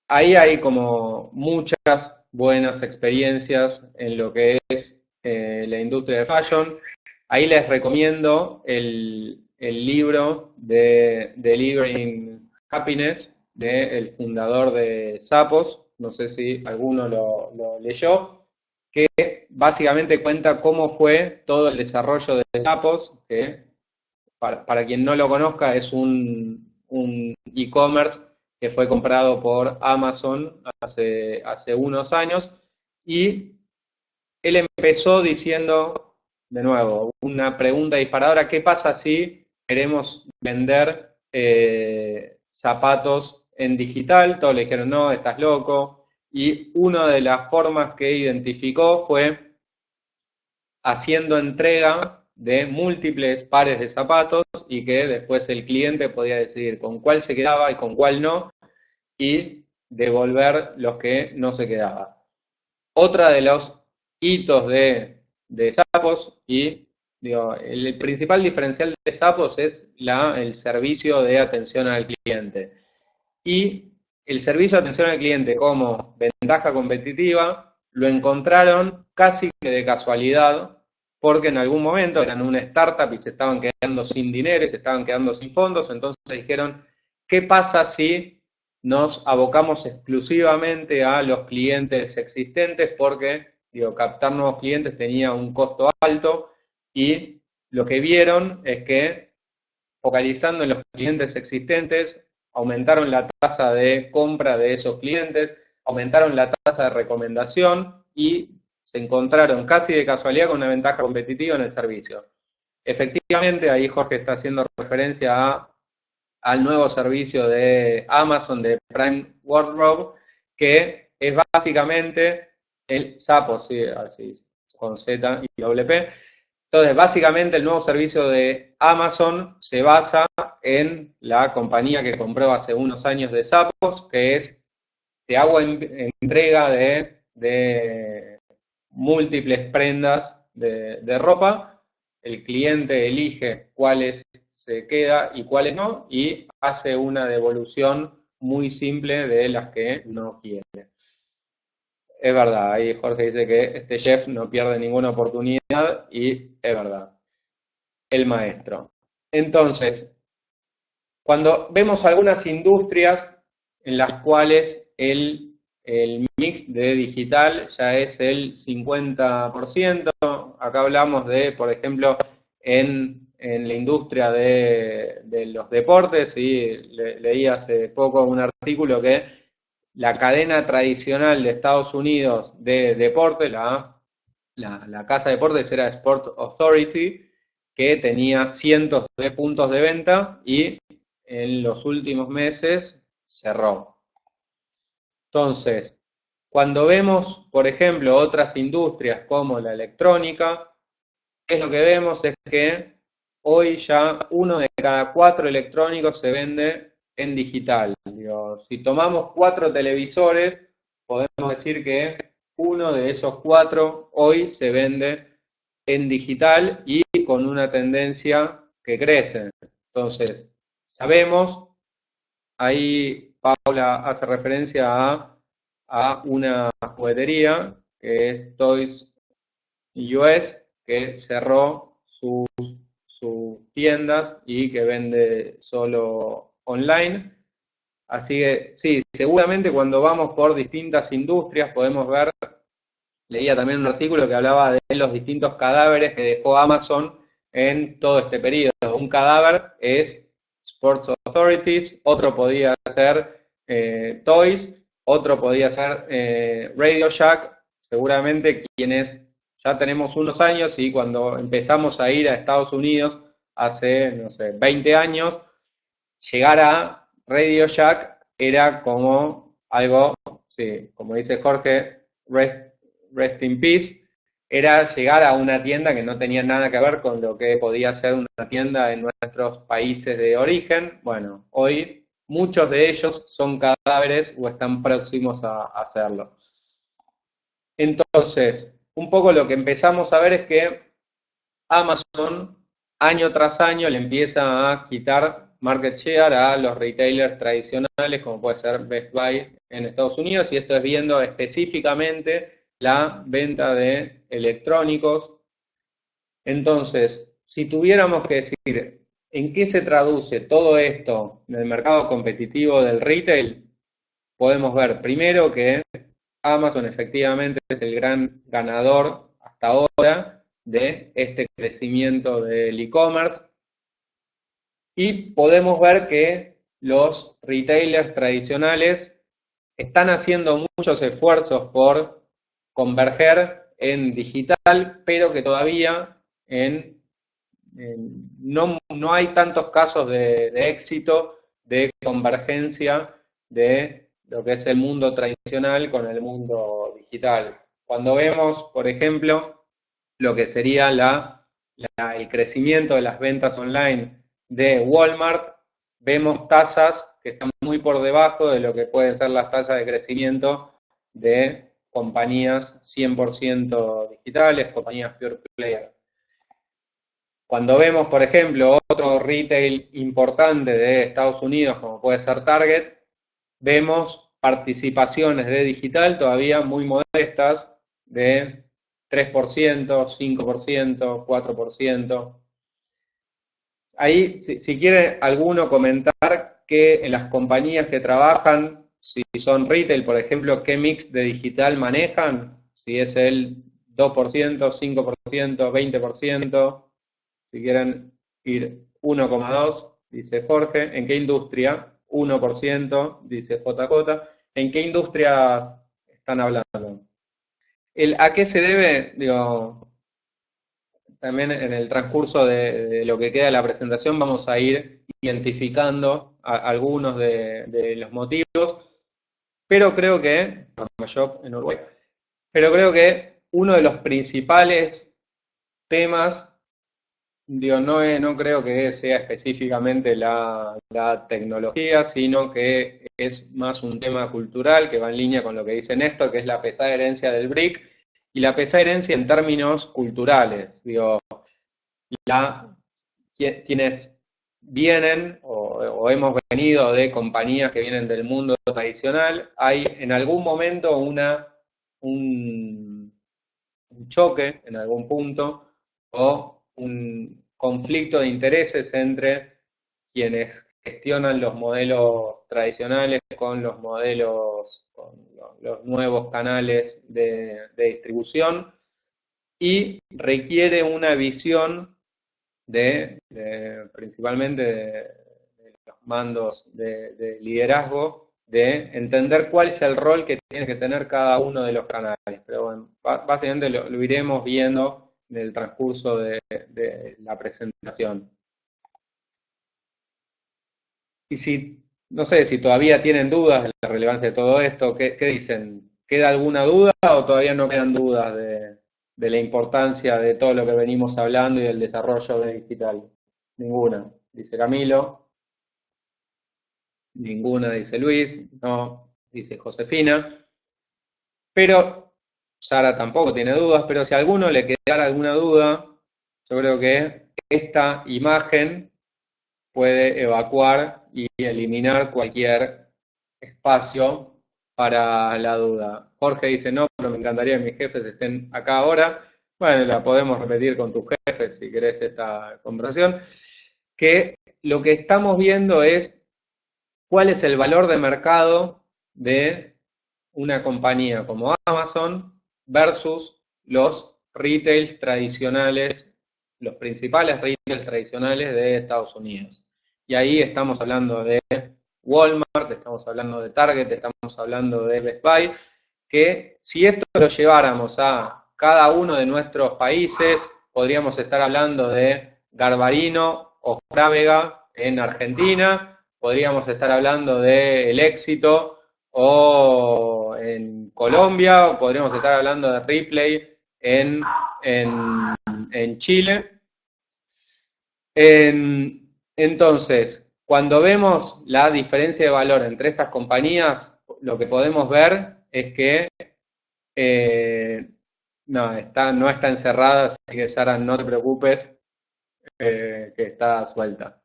Ahí hay como muchas buenas experiencias en lo que es la industria de fashion. Ahí les recomiendo el libro de Delivering Happiness del fundador de Zappos, no sé si alguno lo leyó, que básicamente cuenta cómo fue todo el desarrollo de Zappos, que para quien no lo conozca es un e-commerce que fue comprado por Amazon hace unos años, y él empezó diciendo, de nuevo, una pregunta disparadora: ¿qué pasa si queremos vender zapatos en digital? Todos le dijeron, no, estás loco, y una de las formas que identificó fue haciendo entrega de múltiples pares de zapatos y que después el cliente podía decidir con cuál se quedaba y con cuál no, y devolver los que no se quedaba. Otra de los hitos de Zappos, y digo, el principal diferencial de Zappos es el servicio de atención al cliente. Y el servicio de atención al cliente como ventaja competitiva lo encontraron casi que de casualidad, porque en algún momento eran una startup y se estaban quedando sin dinero y se estaban quedando sin fondos, entonces dijeron, ¿qué pasa si nos abocamos exclusivamente a los clientes existentes? Porque, digo, captar nuevos clientes tenía un costo alto, y lo que vieron es que, focalizando en los clientes existentes, aumentaron la tasa de compra de esos clientes, aumentaron la tasa de recomendación y se encontraron casi de casualidad con una ventaja competitiva en el servicio. Efectivamente, ahí Jorge está haciendo referencia al nuevo servicio de Amazon de Prime Wardrobe, que es básicamente el Zappos, sí, así, con Z y doble P. Entonces, básicamente el nuevo servicio de Amazon se basa en la compañía que compró hace unos años de Zappos, que es, te hago entrega de múltiples prendas de ropa, el cliente elige cuáles se queda y cuáles no, y hace una devolución muy simple de las que no quiere. Es verdad, ahí Jorge dice que este chef no pierde ninguna oportunidad, y es verdad, el maestro. Entonces, cuando vemos algunas industrias en las cuales el mix de digital ya es el 50%, acá hablamos de, por ejemplo, en la industria de los deportes, y leí hace poco un artículo que la cadena tradicional de Estados Unidos de deporte, la casa de deportes era Sport Authority, que tenía cientos de puntos de venta y en los últimos meses cerró. Entonces, cuando vemos, por ejemplo, otras industrias como la electrónica, es lo que vemos es que hoy ya 1 de cada 4 electrónicos se vende en digital. Digo, si tomamos 4 televisores, podemos decir que 1 de esos 4 hoy se vende en digital y con una tendencia que crece. Entonces, sabemos, ahí Paula hace referencia a una juguetería que es Toys US, que cerró sus tiendas y que vende solo online. Así que sí, seguramente cuando vamos por distintas industrias podemos ver, leía también un artículo que hablaba de los distintos cadáveres que dejó Amazon en todo este periodo. Un cadáver es Sports Authorities, otro podría ser Toys, Otro podría ser Radio Shack, seguramente quienes ya tenemos unos años y cuando empezamos a ir a Estados Unidos hace, no sé, 20 años, llegar a Radio Shack era como algo, sí, como dice Jorge, rest in peace, era llegar a una tienda que no tenía nada que ver con lo que podía ser una tienda en nuestros países de origen. Bueno, hoy muchos de ellos son cadáveres o están próximos a hacerlo. Entonces, un poco lo que empezamos a ver es que Amazon año tras año le empieza a quitar market share a los retailers tradicionales, como puede ser Best Buy en Estados Unidos, y esto es viendo específicamente la venta de electrónicos. Entonces, si tuviéramos que decir en qué se traduce todo esto en el mercado competitivo del retail, podemos ver primero que Amazon efectivamente es el gran ganador hasta ahora de este crecimiento del e-commerce y podemos ver que los retailers tradicionales están haciendo muchos esfuerzos por converger en digital, pero que todavía no hay tantos casos de éxito, de convergencia de lo que es el mundo tradicional con el mundo digital. Cuando vemos, por ejemplo, lo que sería el crecimiento de las ventas online de Walmart, vemos tasas que están muy por debajo de lo que pueden ser las tasas de crecimiento de compañías 100% digitales, compañías pure player. Cuando vemos, por ejemplo, otro retail importante de Estados Unidos, como puede ser Target, vemos participaciones de digital todavía muy modestas de 3%, 5%, 4%. Ahí, si quiere alguno comentar que en las compañías que trabajan, si son retail, por ejemplo, qué mix de digital manejan, si es el 2%, 5%, 20%, si quieren ir 1,2, dice Jorge. ¿En qué industria? 1%, dice JJ. ¿En qué industrias están hablando? ¿A qué se debe? Digo, también en el transcurso de lo que queda de la presentación vamos a ir identificando algunos de los motivos, pero creo que, en Uruguay, pero creo que uno de los principales temas, digo, no creo que sea específicamente la tecnología, sino que es más un tema cultural que va en línea con lo que dice Néstor, que es la pesada herencia del BRIC, y la pesada herencia en términos culturales. Digo, quienes vienen o hemos venido de compañías que vienen del mundo tradicional, hay en algún momento un choque en algún punto o un conflicto de intereses entre quienes gestionan los modelos tradicionales con los modelos, con los nuevos canales de distribución, y requiere una visión principalmente de los mandos de liderazgo, de entender cuál es el rol que tiene que tener cada uno de los canales. Pero bueno, básicamente lo iremos viendo en el transcurso de la presentación. Y si, no sé, si todavía tienen dudas de la relevancia de todo esto, ¿qué dicen? ¿Queda alguna duda o todavía no quedan dudas de la importancia de todo lo que venimos hablando y del desarrollo de digital? Ninguna, dice Camilo. Ninguna, dice Luis. No, dice Josefina. Pero Sara tampoco tiene dudas, pero si a alguno le quedara alguna duda, yo creo que esta imagen puede evacuar y eliminar cualquier espacio para la duda. Jorge dice, no, pero me encantaría que mis jefes estén acá ahora. Bueno, la podemos repetir con tus jefes si querés esta conversación. Que lo que estamos viendo es cuál es el valor de mercado de una compañía como Amazon versus los retails tradicionales, los principales retails tradicionales de Estados Unidos. Y ahí estamos hablando de Walmart, estamos hablando de Target, estamos hablando de Best Buy, que si esto lo lleváramos a cada uno de nuestros países, podríamos estar hablando de Garbarino o Frávega en Argentina, podríamos estar hablando de El Éxito o en Colombia, o podríamos estar hablando de Ripley en Chile. Entonces, cuando vemos la diferencia de valor entre estas compañías, lo que podemos ver es que no está encerrada, así que Sara, no te preocupes, que está suelta.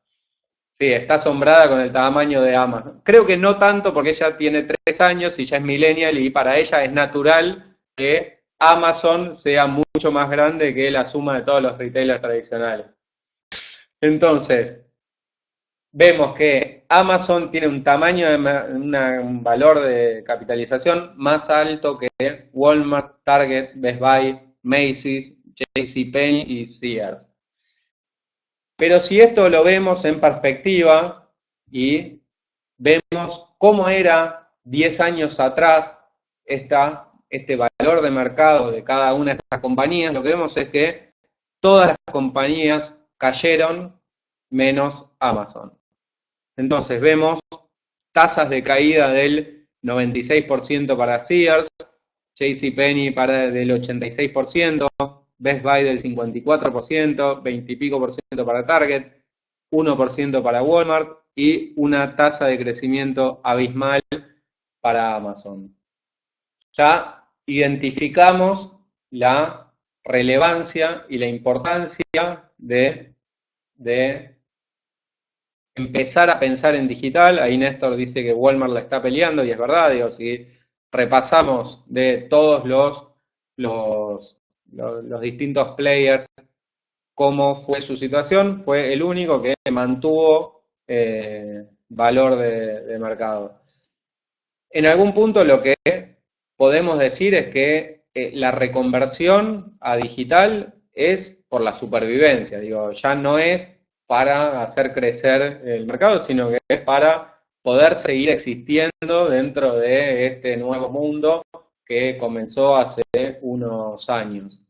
Sí, está asombrada con el tamaño de Amazon. Creo que no tanto porque ella tiene 3 años y ya es millennial y para ella es natural que Amazon sea mucho más grande que la suma de todos los retailers tradicionales. Entonces, vemos que Amazon tiene un tamaño, un valor de capitalización más alto que Walmart, Target, Best Buy, Macy's, JCPenney y Sears. Pero si esto lo vemos en perspectiva y vemos cómo era 10 años atrás este valor de mercado de cada una de estas compañías, lo que vemos es que todas las compañías cayeron menos Amazon. Entonces vemos tasas de caída del 96% para Sears, JCPenney del 86%, Best Buy del 54%, 20 y pico por ciento para Target, 1% para Walmart y una tasa de crecimiento abismal para Amazon. Ya identificamos la relevancia y la importancia de empezar a pensar en digital. Ahí Néstor dice que Walmart la está peleando y es verdad, digo, si repasamos de todos los distintos players cómo fue su situación, fue el único que mantuvo valor de mercado. En algún punto lo que podemos decir es que la reconversión a digital es por la supervivencia, digo, ya no es para hacer crecer el mercado, sino que es para poder seguir existiendo dentro de este nuevo mundo que comenzó hace unos años.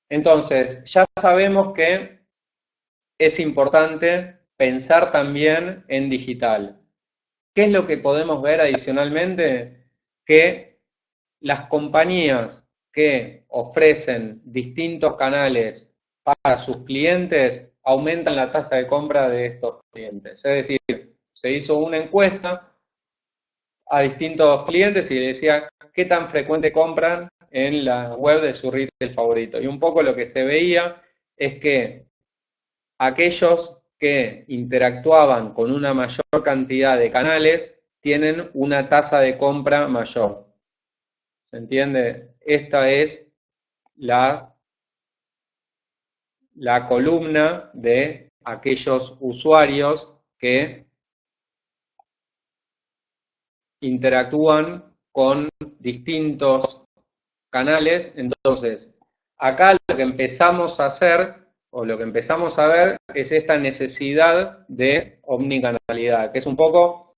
Entonces, ya sabemos que es importante pensar también en digital. ¿Qué es lo que podemos ver adicionalmente? Que las compañías que ofrecen distintos canales para sus clientes aumentan la tasa de compra de estos clientes. Es decir, se hizo una encuesta a distintos clientes y le decía qué tan frecuente compran en la web de su retail favorito. Y un poco lo que se veía es que aquellos que interactuaban con una mayor cantidad de canales tienen una tasa de compra mayor. ¿Se entiende? Esta es la columna de aquellos usuarios que interactúan con distintos canales. Entonces, acá lo que empezamos a hacer, o lo que empezamos a ver, es esta necesidad de omnicanalidad, que es un poco,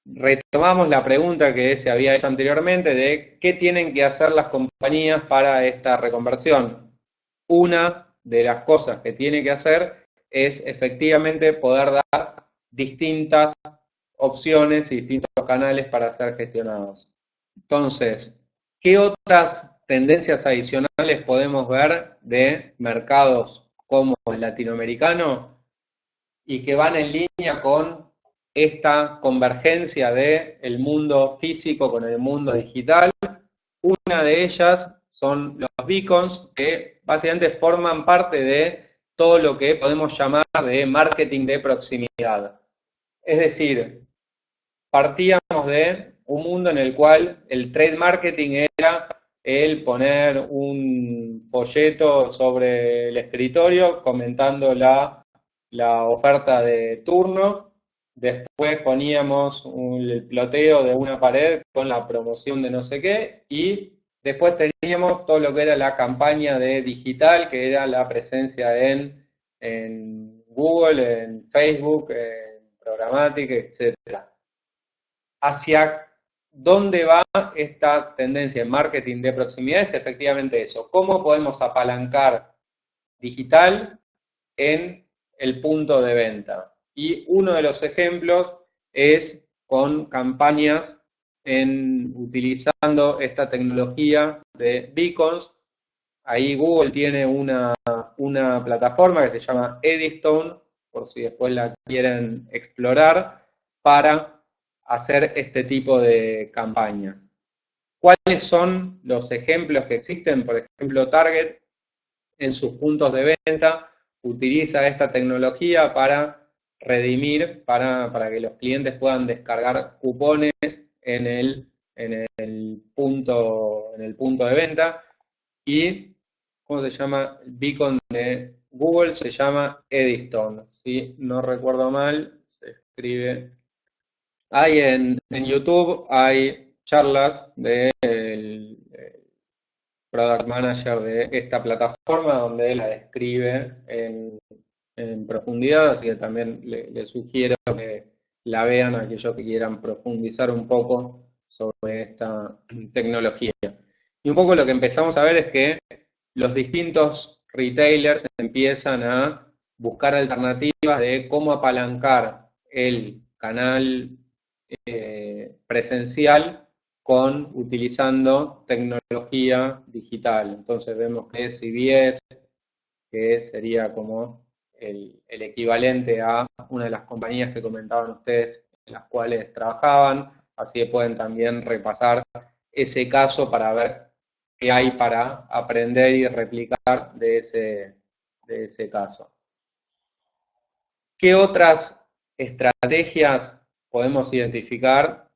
retomamos la pregunta que se había hecho anteriormente de qué tienen que hacer las compañías para esta reconversión. Una de las cosas que tiene que hacer es efectivamente poder dar distintas opciones y distintos canales para ser gestionados. Entonces, ¿qué otras tendencias adicionales podemos ver de mercados como el latinoamericano y que van en línea con esta convergencia del mundo físico con el mundo digital? Una de ellas son los beacons, que básicamente forman parte de todo lo que podemos llamar de marketing de proximidad. Es decir, partíamos de un mundo en el cual el trade marketing era el poner un folleto sobre el escritorio comentando la oferta de turno. Después poníamos el ploteo de una pared con la promoción de no sé qué y después teníamos todo lo que era la campaña de digital, que era la presencia en Google, en Facebook, en programática, etcétera. ¿Hacia dónde va esta tendencia en marketing de proximidad? Es efectivamente eso. ¿Cómo podemos apalancar digital en el punto de venta? Y uno de los ejemplos es con campañas utilizando esta tecnología de beacons. Ahí Google tiene una plataforma que se llama Eddystone, por si después la quieren explorar, para hacer este tipo de campañas. ¿Cuáles son los ejemplos que existen? Por ejemplo, Target en sus puntos de venta utiliza esta tecnología para redimir, para que los clientes puedan descargar cupones en el punto de venta. Y, ¿cómo se llama? El beacon de Google se llama Eddystone. Si no recuerdo mal, se escribe. Hay en YouTube, hay charlas del Product Manager de esta plataforma donde él la describe en profundidad, así que también le sugiero que la vean a aquellos que quieran profundizar un poco sobre esta tecnología. Y un poco lo que empezamos a ver es que los distintos retailers empiezan a buscar alternativas de cómo apalancar el canal presencial utilizando tecnología digital. Entonces vemos que CVS, que sería como el equivalente a una de las compañías que comentaban ustedes en las cuales trabajaban, así que pueden también repasar ese caso para ver qué hay para aprender y replicar de ese caso. ¿Qué otras estrategias podemos identificar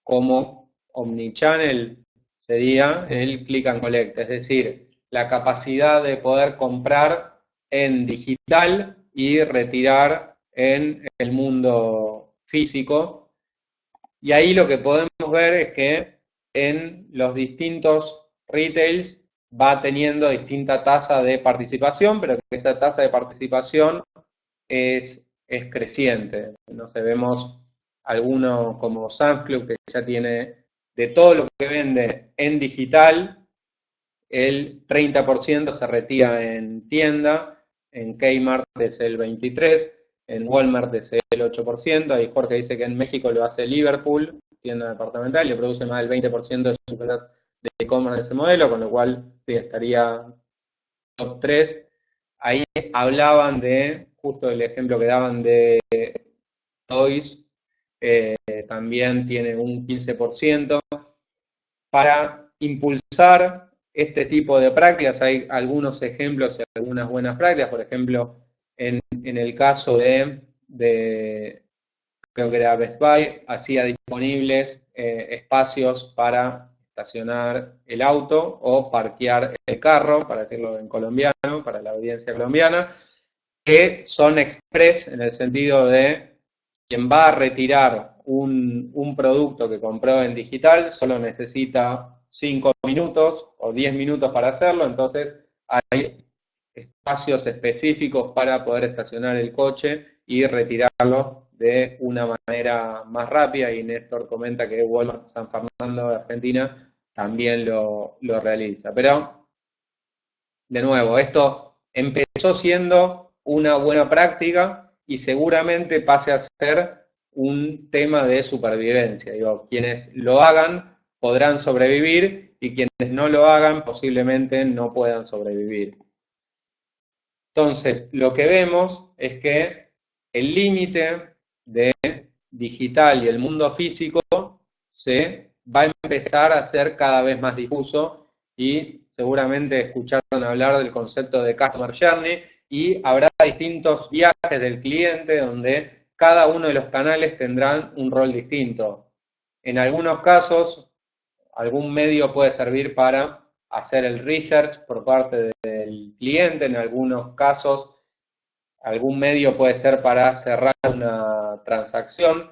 como omnichannel? Sería el click and collect, es decir, la capacidad de poder comprar en digital y retirar en el mundo físico. Y ahí lo que podemos ver es que en los distintos retails va teniendo distinta tasa de participación, pero que esa tasa de participación es creciente. No sé, vemos alguno como Sam's Club que ya tiene de todo lo que vende en digital, el 30% se retira en tienda, en Kmart es el 23%, en Walmart es el 8%, ahí Jorge dice que en México lo hace Liverpool, tienda departamental, y produce más del 20% de sus ventas de e-commerce de ese modelo, con lo cual sí, estaría top 3. Ahí hablaban de, justo el ejemplo que daban de Toys, también tiene un 15%. Para impulsar este tipo de prácticas hay algunos ejemplos y algunas buenas prácticas, por ejemplo, en el caso de creo que era Best Buy, hacía disponibles espacios para estacionar el auto o parquear el carro, para decirlo en colombiano, para la audiencia colombiana, que son express en el sentido de quien va a retirar un producto que compró en digital solo necesita 5 minutos o 10 minutos para hacerlo, entonces hay espacios específicos para poder estacionar el coche y retirarlo de una manera más rápida, y Néstor comenta que Walmart San Fernando de Argentina también lo realiza. Pero, de nuevo, esto empezó siendo una buena práctica y seguramente pase a ser un tema de supervivencia. Digo, quienes lo hagan podrán sobrevivir y quienes no lo hagan posiblemente no puedan sobrevivir. Entonces, lo que vemos es que el límite de digital y el mundo físico se va a empezar a ser cada vez más difuso, y seguramente escucharon hablar del concepto de Customer Journey, y habrá distintos viajes del cliente donde cada uno de los canales tendrán un rol distinto. En algunos casos, algún medio puede servir para hacer el research por parte del cliente, en algunos casos algún medio puede ser para cerrar una transacción,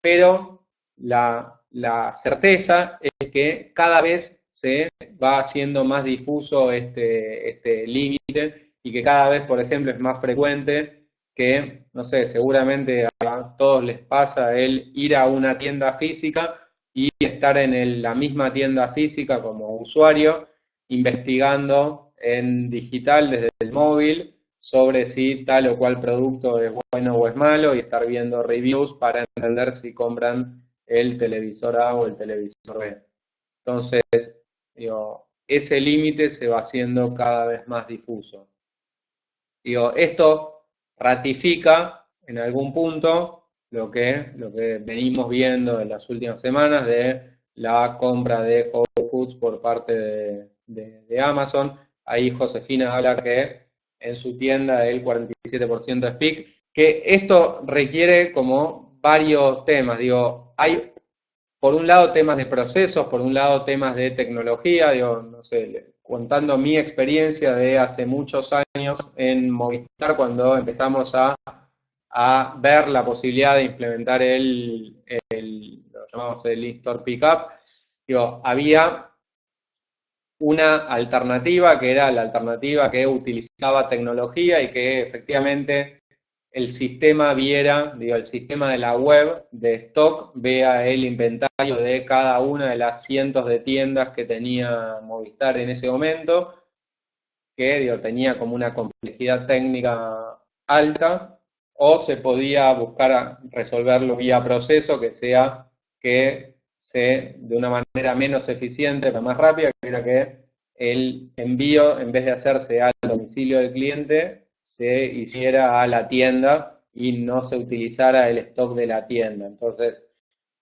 pero la certeza es que cada vez se va haciendo más difuso este límite, y que cada vez, por ejemplo, es más frecuente que, no sé, seguramente todos les pasa el ir a una tienda física y estar en la misma tienda física como usuario, investigando en digital desde el móvil sobre si tal o cual producto es bueno o es malo y estar viendo reviews para entender si compran el televisor A o el televisor B. Entonces, digo, ese límite se va haciendo cada vez más difuso. Digo, esto ratifica en algún punto lo que venimos viendo en las últimas semanas de la compra de Whole Foods por parte de Amazon. Ahí Josefina habla que en su tienda el 47% es PIC, que esto requiere como varios temas. Digo, hay por un lado temas de procesos, por un lado temas de tecnología, digo, no sé, contando mi experiencia de hace muchos años en Movistar cuando empezamos a ver la posibilidad de implementar lo llamamos el In-Store Pickup, digo, había una alternativa que era la alternativa que utilizaba tecnología y que efectivamente el sistema viera, digo, el sistema de la web de stock vea el inventario de cada una de las cientos de tiendas que tenía Movistar en ese momento, que digo, tenía como una complejidad técnica alta, o se podía buscar resolverlo vía proceso, que sea que de una manera menos eficiente, pero más rápida, que era que el envío, en vez de hacerse al domicilio del cliente, se hiciera a la tienda y no se utilizara el stock de la tienda. Entonces,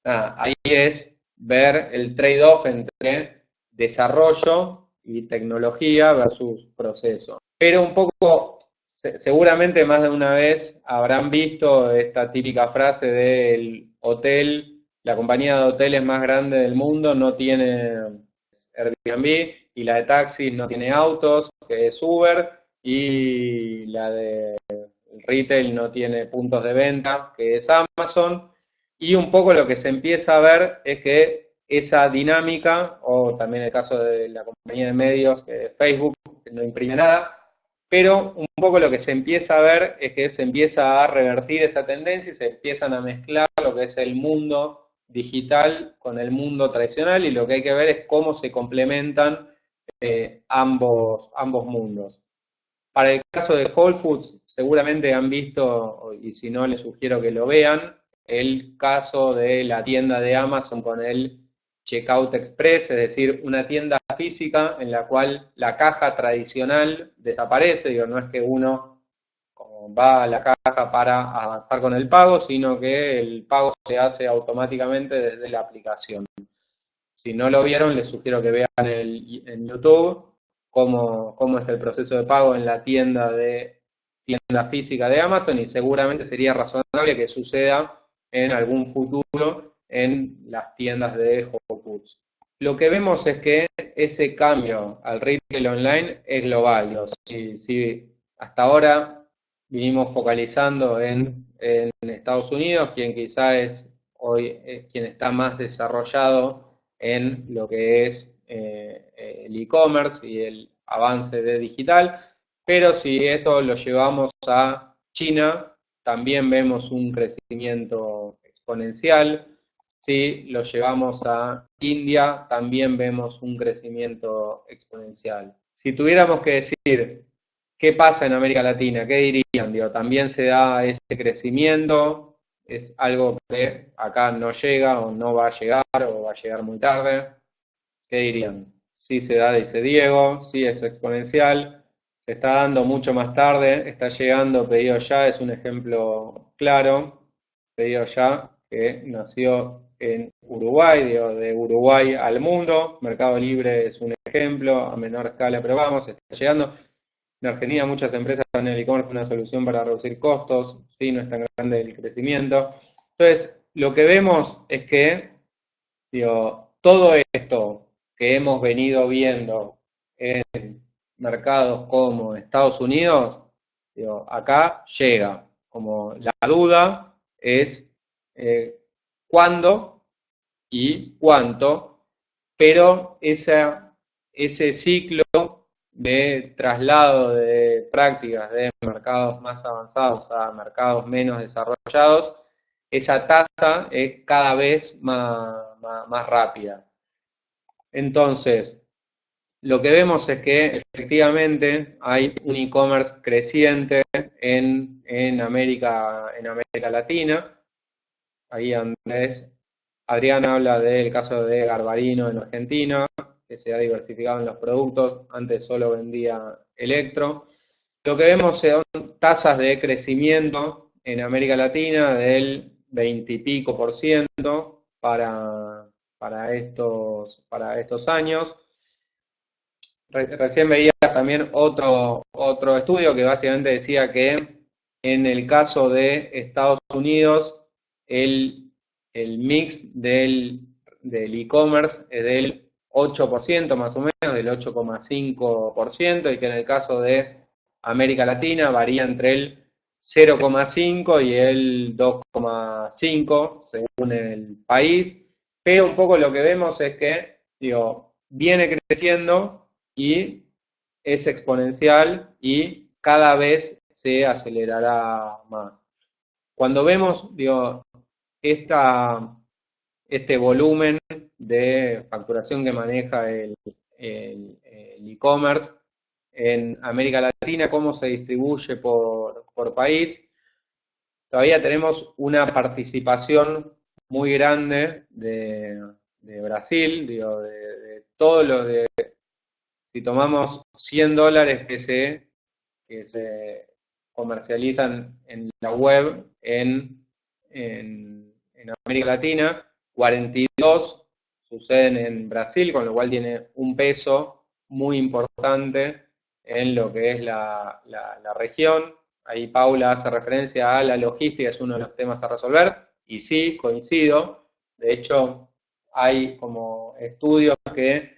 nada, ahí es ver el trade-off entre desarrollo y tecnología versus proceso. Pero un poco, seguramente más de una vez habrán visto esta típica frase del hotel, la compañía de hoteles más grande del mundo no tiene Airbnb, y la de taxis no tiene autos, que es Uber, y la de retail no tiene puntos de venta, que es Amazon, y un poco lo que se empieza a ver es que esa dinámica, o también el caso de la compañía de medios, que Facebook no imprime nada, pero un poco lo que se empieza a ver es que se empieza a revertir esa tendencia y se empiezan a mezclar lo que es el mundo digital con el mundo tradicional, y lo que hay que ver es cómo se complementan ambos mundos. Para el caso de Whole Foods, seguramente han visto, y si no les sugiero que lo vean, el caso de la tienda de Amazon con el Checkout Express, es decir, una tienda física en la cual la caja tradicional desaparece, digo, no es que uno va a la caja para avanzar con el pago, sino que el pago se hace automáticamente desde la aplicación. Si no lo vieron, les sugiero que vean en YouTube cómo es el proceso de pago en la tienda física de Amazon, y seguramente sería razonable que suceda en algún futuro en las tiendas de Whole Foods. Lo que vemos es que ese cambio al retail online es global. Si hasta ahora vinimos focalizando en Estados Unidos, quien quizá hoy es quien está más desarrollado en lo que es el e-commerce y el avance de digital, pero si esto lo llevamos a China, también vemos un crecimiento exponencial. Si lo llevamos a India, también vemos un crecimiento exponencial. Si tuviéramos que decir qué pasa en América Latina, ¿qué dirían? Digo, también se da ese crecimiento, es algo que acá no llega o no va a llegar o va a llegar muy tarde. ¿Qué dirían? Sí se da, dice Diego, sí es exponencial, se está dando mucho más tarde, está llegando Pedido Ya, es un ejemplo claro, Pedido Ya, que nació en Uruguay, digo, de Uruguay al mundo, Mercado Libre es un ejemplo, a menor escala, pero vamos, está llegando. En Argentina muchas empresas en el e-commerce una solución para reducir costos, sí, no es tan grande el crecimiento. Entonces, lo que vemos es que, digo, todo esto que hemos venido viendo en mercados como Estados Unidos, digo, acá llega. Como la duda es cuándo y cuánto, pero ese ciclo de traslado de prácticas de mercados más avanzados a mercados menos desarrollados esa tasa es cada vez más rápida. Entonces, lo que vemos es que efectivamente hay un e-commerce creciente en América Latina. Ahí Adrián habla del caso de Garbarino en Argentina, que se ha diversificado en los productos, antes solo vendía electro. Lo que vemos son tasas de crecimiento en América Latina del 20 y pico por ciento para estos años. Recién veía también otro estudio que básicamente decía que en el caso de Estados Unidos el mix del e-commerce es del 8% más o menos, del 8,5%, y que en el caso de América Latina varía entre el 0,5 y el 2,5 según el país, pero un poco lo que vemos es que, digo, viene creciendo y es exponencial y cada vez se acelerará más. Cuando vemos, digo, este volumen de facturación que maneja el e-commerce en América Latina, cómo se distribuye por país, todavía tenemos una participación muy grande de Brasil, digo, de todo lo de, si tomamos $100 que se comercializan en la web en América Latina, 42 suceden en Brasil, con lo cual tiene un peso muy importante en lo que es la región. Ahí Paula hace referencia a la logística, es uno de los temas a resolver, y sí, coincido. De hecho, hay como estudios que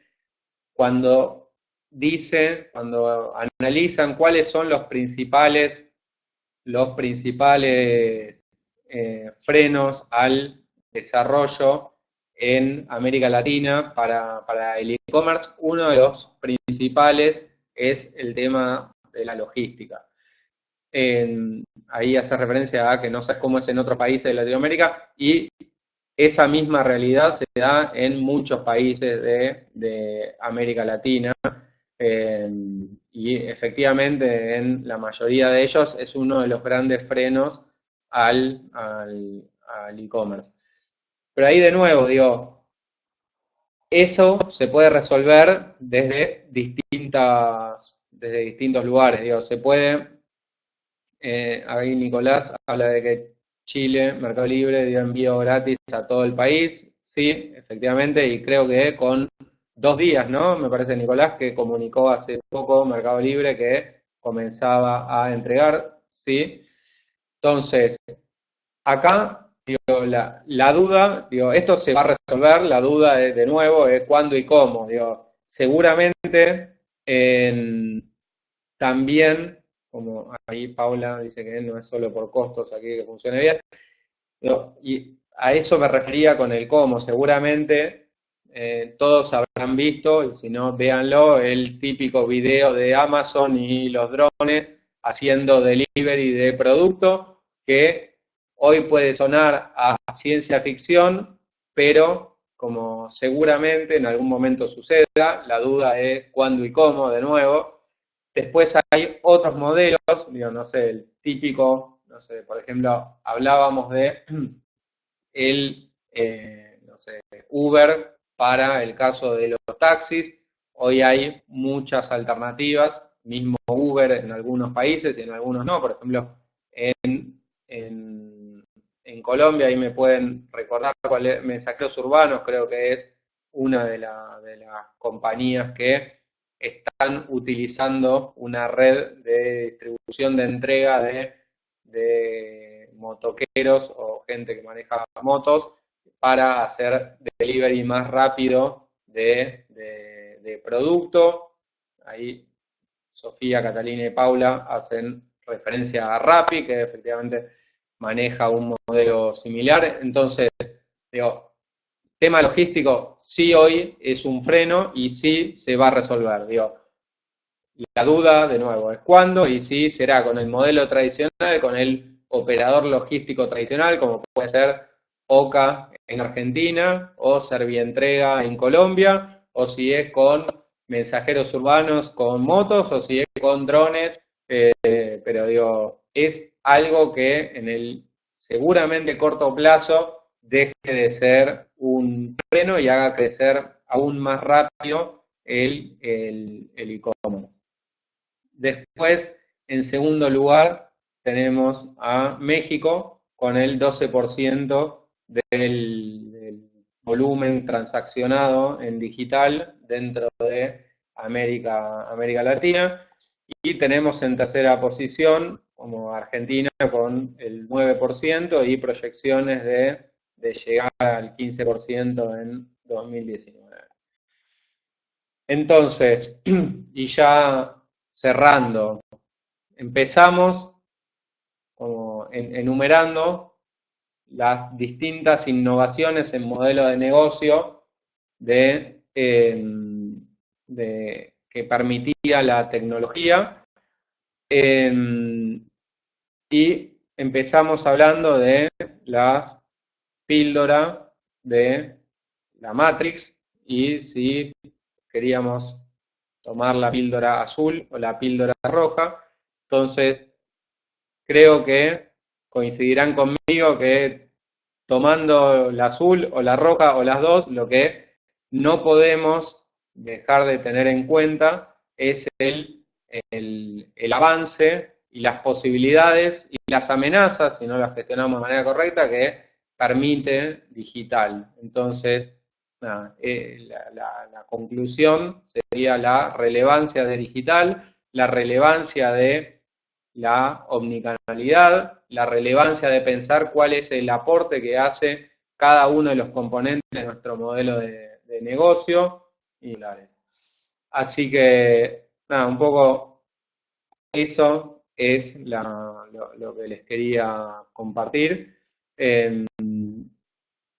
cuando analizan cuáles son los principales frenos al desarrollo en América Latina para el e-commerce, uno de los principales es el tema de la logística. Ahí hace referencia a que no sabes cómo es en otros países de Latinoamérica, y esa misma realidad se da en muchos países de América Latina, y efectivamente en la mayoría de ellos es uno de los grandes frenos al e-commerce. Pero ahí de nuevo, digo, eso se puede resolver desde distintos lugares. Digo, se puede, ahí Nicolás habla de que Chile, Mercado Libre, dio envío gratis a todo el país. Sí, efectivamente, y creo que con 2 días, ¿no? Me parece, Nicolás, que comunicó hace poco Mercado Libre que comenzaba a entregar, ¿sí? Entonces, acá, digo, la duda, digo, esto se va a resolver, la duda de nuevo es cuándo y cómo, digo, seguramente también, como ahí Paula dice que no es solo por costos aquí que funcione bien, digo, y a eso me refería con el cómo, seguramente todos habrán visto, y si no, véanlo, el típico video de Amazon y los drones haciendo delivery de producto, que hoy puede sonar a ciencia ficción, pero como seguramente en algún momento suceda, la duda es cuándo y cómo, de nuevo. Después hay otros modelos, digo, no sé, el típico, no sé, por ejemplo, hablábamos de no sé, Uber para el caso de los taxis. Hoy hay muchas alternativas, mismo Uber en algunos países y en algunos no. Por ejemplo, en Colombia, ahí me pueden recordar cuál es, Mensajeros Urbanos, creo que es una de las compañías que están utilizando una red de distribución de entrega de motoqueros o gente que maneja motos para hacer delivery más rápido de producto. Ahí Sofía, Catalina y Paula hacen referencia a Rappi, que efectivamente maneja un modelo similar. Entonces, digo, tema logístico, sí hoy es un freno y sí se va a resolver. Digo, la duda, de nuevo, es cuándo y si será con el modelo tradicional, con el operador logístico tradicional, como puede ser OCA en Argentina, o Servientrega en Colombia, o si es con mensajeros urbanos con motos, o si es con drones, pero digo, es algo que en el seguramente corto plazo deje de ser un freno y haga crecer aún más rápido el e-commerce. Después, en segundo lugar, tenemos a México con el 12% del volumen transaccionado en digital dentro de América Latina. Y tenemos en tercera posición como Argentina con el 9% y proyecciones de llegar al 15% en 2019. Entonces, y ya cerrando, empezamos como enumerando las distintas innovaciones en modelo de negocio que permitía la tecnología, y empezamos hablando de la píldora de la Matrix y si queríamos tomar la píldora azul o la píldora roja. Entonces, creo que coincidirán conmigo que tomando la azul o la roja o las dos, lo que no podemos dejar de tener en cuenta es el avance y las posibilidades y las amenazas, si no las gestionamos de manera correcta, que permite digital. Entonces, nada, la conclusión sería la relevancia de digital, la relevancia de la omnicanalidad, la relevancia de pensar cuál es el aporte que hace cada uno de los componentes de nuestro modelo de negocio. Así que, nada, un poco eso es lo que les quería compartir.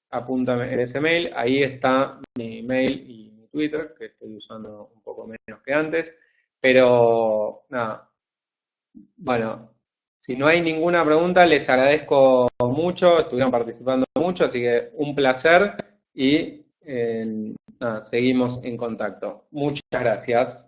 Apúntame en ese mail, ahí está mi mail y mi Twitter, que estoy usando un poco menos que antes, pero nada, bueno, si no hay ninguna pregunta, les agradezco mucho, estuvieron participando mucho, así que un placer y nada, seguimos en contacto. Muchas gracias.